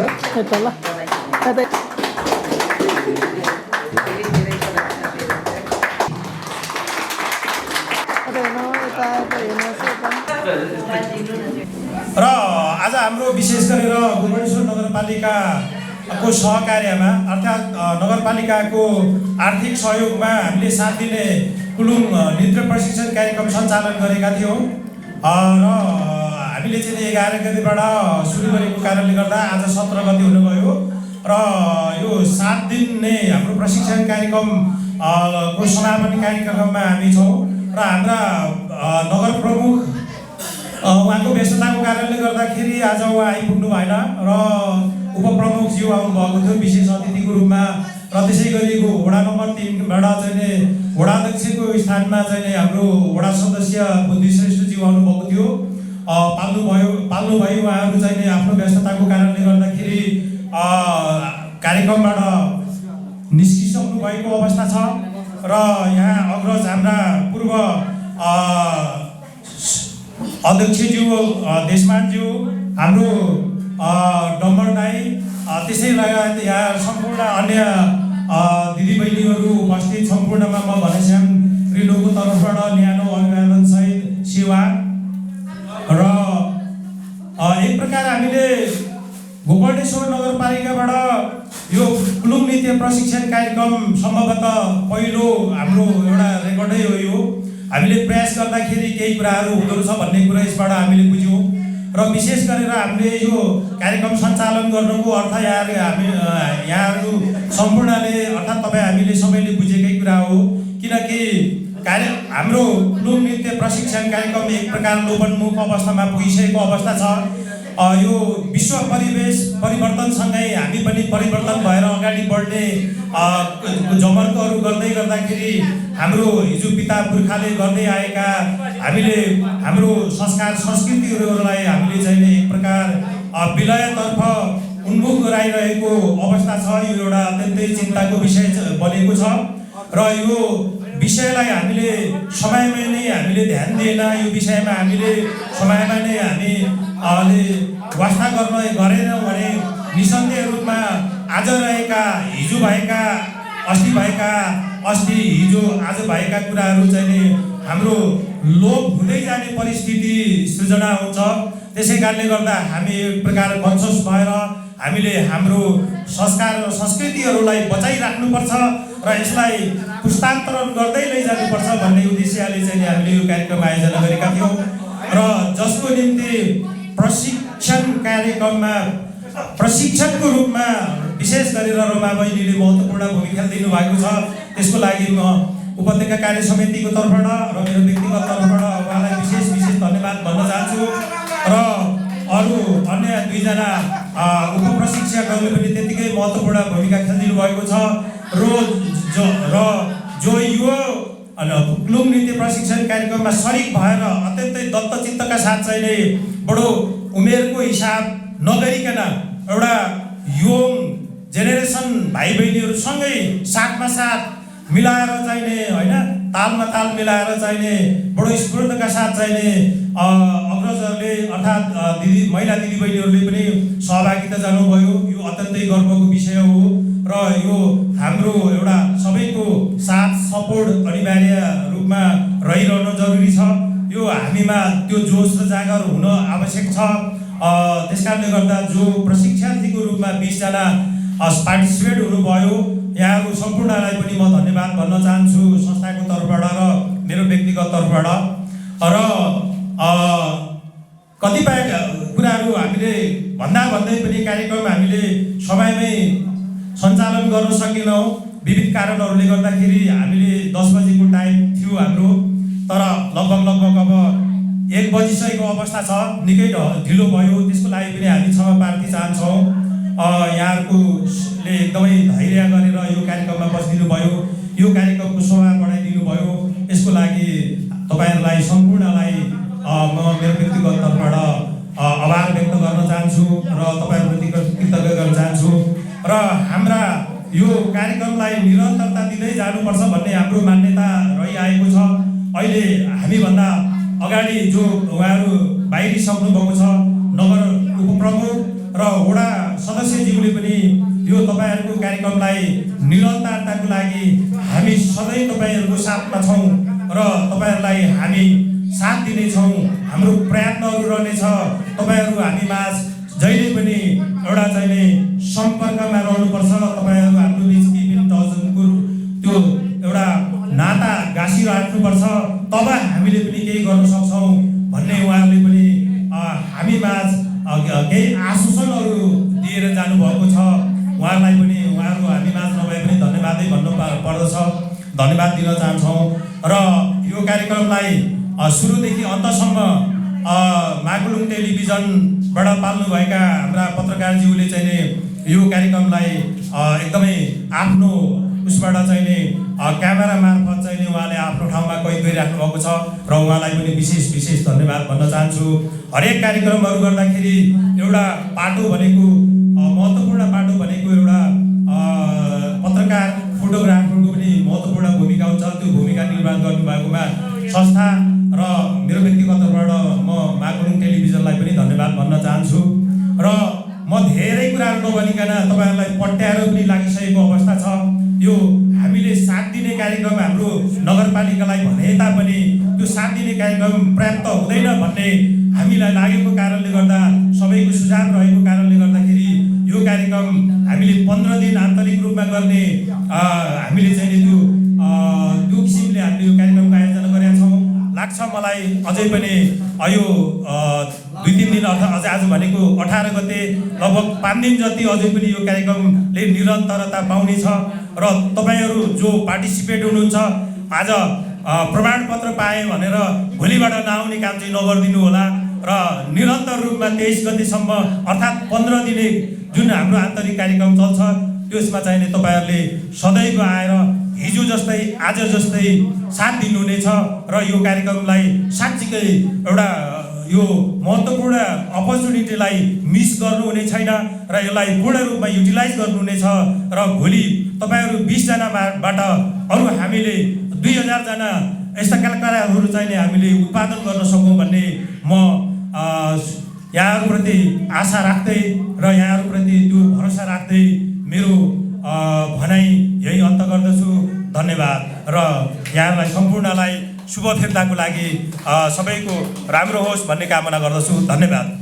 र आज हाम्रो विशेष गरेर गोकर्णेश्वर नगरपालिकाको सहकार्यमा अर्थात् नगरपालिकाको आर्थिक सहयोगमा हामीले 7 दिने कुलुङ नृत्य प्रशिक्षण कार्यक्रम सञ्चालन गरेका थियौँ र हामीले चाहिँ 11 गतिबाट सुरु गरेको कारणले गर्दा आज 17 गति हुनुभयो र यो 7 दिन नै हाम्रो प्रशिक्षण कार्यक्रम को समापन कार्यक्रममा हामी छौँ र हाम्रा नगर प्रमुख उहाँको व्यस्तताको कारणले गर्दाखेरि आज उहाँ आइपुग्नु भएन र उपप्रमुखज्यू आउनुभएको थियो विशेष अतिथिको रूपमा र त्यसै गरी वडा नम्बर 3बाट चाहिँ वडा अध्यक्षको स्थानमा चाहिँ हाम्रो वडा सदस्य बुद्धि श्रेष्ठज्यू आउनुभएको थियो। पाल्नु भई उहाँहरू चाहिँ आफ्नो व्यस्तताको कारणले गर्दाखेरि कार्यक्रमबाट निस्किसक्नु भएको अवस्था छ र यहाँ अग्रज हाम्रा पूर्व अध्यक्षज्यू देशमानज्यू हाम्रो डम्बर दाई त्यसै लगायत यहाँ सम्पूर्ण अन्य दिदीबहिनीहरू उपस्थित सम्पूर्णमा म भनेश्याम रिनोको तर्फबाट न्यानो अभिवादन सहित सेवा र एक प्रकार हामीले गोकर्णेश्वर नगरपालिकाबाट यो कुलुङ नृत्य प्रशिक्षण कार्यक्रम सम्भवतः पहिलो हाम्रो एउटा रेकर्डै हो। यो हामीले प्रयास गर्दाखेरि केही कुराहरू हुँदो रहेछ भन्ने कुरा यसबाट हामीले बुझ्यौँ र विशेष गरेर हामीले यो कार्यक्रम सञ्चालन गर्नुको अर्थ यहाँहरू सम्पूर्णले अर्थात् तपाईँ हामीले सबैले बुझेकै कुरा हो किनकि हाम्रो कुलुङ नृत्य प्रशिक्षण कार्यक्रम एक प्रकार लोभन्मुख अवस्थामा पुगिसकेको अवस्था छ। यो विश्व परिवेश परिवर्तनसँगै हामी पनि परिवर्तन भएर अगाडि बढ्ने जमर्कोहरू गर्दै गर्दाखेरि हाम्रो हिजो पिता पुर्खाले गर्दै आएका हामीले हाम्रो संस्कार संस्कृतिहरूलाई हामीले चाहिँ एक प्रकार विलयतर्फ उन्मुख गराइरहेको अवस्था छ। यो एउटा अत्यन्तै चिन्ताको विषय बनेको छ र यो विषयलाई हामीले समयमै नै हामीले ध्यान दिएन, यो विषयमा हामीले समयमा नै हामी वास्ता गरेनौँ भने निसन्देह रूपमा आज रहेका अस्ति हिजो आज भएका कुराहरू चाहिँ हाम्रो लोप हुँदै जाने परिस्थिति सृजना हुन्छ। त्यसै कारणले गर्दा हामी एक प्रकार कन्सियस भएर हामीले हाम्रो संस्कार र संस्कृतिहरूलाई बचाइराख्नुपर्छ र यसलाई पुस्तान्तरण गर्दै लैजानुपर्छ भन्ने उद्देश्यले चाहिँ हामीले यो कार्यक्रम आयोजना गरेका थियौँ र जसको निम्ति प्रशिक्षण कार्यक्रममा प्रशिक्षकको रूपमा विशेष गरेर रमा बहिनीले महत्त्वपूर्ण भूमिका खेलिदिनु भएको छ। त्यसको लागि म उपत्यका कार्य समितिको तर्फबाट र मेरो व्यक्तिगत तर्फबाट उहाँलाई विशेष धन्यवाद भन्न चाहन्छु र अरू अन्य दुईजना उपप्रशिक्षकहरूले पनि त्यतिकै महत्त्वपूर्ण भूमिका खेलिदिनु भएको छ र जो यो कुलुङ नृत्य प्रशिक्षण कार्यक्रममा सरिक भएर अत्यन्तै दत्तचित्तका साथ चाहिँ बडो उमेरको हिसाब नगरिकन एउटा यङ जेनेरेसन भाइ बहिनीहरूसँगै साथमा साथ मिलाएर चाहिने होइन तालमा ताल मिलाएर चाहिने बडो स्फूर्तिका साथ चाहिने अग्रजहरूले अर्थात् महिला दिदीबहिनीहरूले पनि सहभागिता जानुभयो। यो अत्यन्तै गर्वको विषय हो र यो हाम्रो एउटा सबैको साथ सपोर्ट अनिवार्य रूपमा रहिरहन जरुरी छ। यो हामीमा त्यो जोस र जागर हुन आवश्यक छ। त्यसकारणले गर्दा जो प्रशिक्षार्थीको रूपमा 20 जना पार्टिसिपेट हुनुभयो यहाँहरू सम्पूर्णलाई पनि म धन्यवाद भन्न चाहन्छु संस्थाको तर्फबाट र मेरो व्यक्तिगत तर्फबाट र कतिपय कुराहरू हामीले भन्दै पनि कार्यक्रम हामीले समयमै सञ्चालन गर्न सकेनौँ। विविध कारणहरूले गर्दाखेरि हामीले 10 बजेको टाइम थियो हाम्रो, तर लगभग अब 1 बजिसकेको अवस्था छ, निकै ढिलो भयो। त्यसको लागि पनि हामी क्षमा प्रार्थी चाहन्छौँ। यहाँहरूकोले एकदमै धैर्य गरेर यो कार्यक्रममा बसिदिनु भयो, यो कार्यक्रमको शोभा बढाइदिनु भयो। यसको लागि तपाईँहरूलाई सम्पूर्णलाई म मेरो व्यक्तिगत तर्फबाट आभार व्यक्त गर्न चाहन्छु र तपाईँहरूप्रति कृतज्ञ गर्न चाहन्छु र हाम्रा यो कार्यक्रमलाई निरन्तरता दिँदै जानुपर्छ भन्ने हाम्रो मान्यता रहिआएको छ। अहिले हामीभन्दा अगाडि जो उहाँहरू बाहिरिसक्नु भएको छ नगर उपप्रमुख र वडा सदस्यज्यूले पनि यो तपाईँहरूको कार्यक्रमलाई निरन्तरताको लागि हामी सधैँ तपाईँहरूको साथमा छौँ र तपाईँहरूलाई हामी साथ दिनेछौँ। हाम्रो प्रयत्नहरू रहनेछ। तपाईँहरू हामीमाझ जहिले पनि एउटा चाहिँ सम्पर्कमा रहनुपर्छ। तपाईँहरू हाम्रो बिच किपिङ टचको त्यो एउटा नाता गाँसिराख्नुपर्छ, तब हामीले पनि केही गर्न सक्छौँ भन्ने उहाँहरूले पनि हामीमाझ केही आश्वासनहरू दिएर जानुभएको छ। उहाँहरूलाई पनि उहाँहरू हामीमाझ नभए पनि धन्यवादै भन्नु पर्दछ, धन्यवाद दिन चाहन्छौँ र यो कार्यक्रमलाई सुरुदेखि अन्तसम्म माकुलुङ टेलिभिजनबाट पाल्नुभएका हाम्रा पत्रकारज्यूले चाहिँ यो कार्यक्रमलाई एकदमै आफ्नो उसबाट चाहिँ क्यामेरा मार्फत चाहिँ उहाँले आफ्नो ठाउँमा कैद गरिराख्नु भएको छ र उहाँलाई पनि विशेष धन्यवाद भन्न चाहन्छु। हरेक कार्यक्रमहरू गर्दाखेरि एउटा पाटो भनेको महत्त्वपूर्ण पाटो भनेको एउटा पत्रकार फोटोग्राफरको पनि महत्त्वपूर्ण भूमिका हुन्छ। त्यो भूमिका निर्वाह गर्नुभएकोमा संस्था र मेरो व्यक्तिगत तर्फबाट म माकुलुङ टेलिभिजनलाई पनि धन्यवाद भन्न चाहन्छु र म धेरै कुराहरू नभनिकन तपाईँहरूलाई पट्याएर पनि लागिसकेको अवस्था छ। यो हामीले साथ दिने कार्यक्रम हाम्रो नगरपालिकालाई भने तापनि त्यो साथ दिने कार्यक्रम पर्याप्त हुँदैन भन्ने हामीलाई लागेको कारणले गर्दा, सबैको सुझाव रहेको कारणले गर्दाखेरि यो कार्यक्रम हामीले 15 दिन आन्तरिक रूपमा गर्ने हामीले चाहिँ त्यो किसिमले हामीले यो कार्यक्रमको आयोजना गरेका छौँ। लाग्छ मलाई अझै पनि यो 2-3 दिन अझ आज भनेको 18 गते लगभग 5 दिन जति अझै पनि यो कार्यक्रमले निरन्तरता पाउनेछ र तपाईँहरू जो पार्टिसिपेट हुनुहुन्छ आज प्रमाणपत्र पाएँ भनेर भोलिबाट नआउने काम चाहिँ नगरिदिनु होला र निरन्तर रूपमा 23 गतेसम्म अर्थात् 15 दिने जुन हाम्रो आन्तरिक कार्यक्रम चल्छ त्यसमा चाहिँ तपाईँहरूले सधैँको आएर हिजो जस्तै आज जस्तै साथ दिनुहुनेछ र यो कार्यक्रमलाई साँच्चीकै एउटा यो महत्त्वपूर्ण अपर्च्युनिटीलाई मिस गर्नुहुने छैन र यसलाई पूर्ण रूपमा युटिलाइज गर्नुहुनेछ र भोलि तपाईँहरू 20 जनाबाट अरू हामीले 2000 जना यस्ता कलाकारहरू चाहिँ हामीले उत्पादन गर्न सकौँ भन्ने म यहाँहरूप्रति आशा राख्दै र यहाँहरूप्रति त्यो भरोसा राख्दै मेरो भनाइ यही अन्त गर्दछु। धन्यवाद र यहाँहरूलाई सम्पूर्णलाई शुभ फिर्ताको लागि सबैको राम्रो होस् भन्ने कामना गर्दछु। धन्यवाद।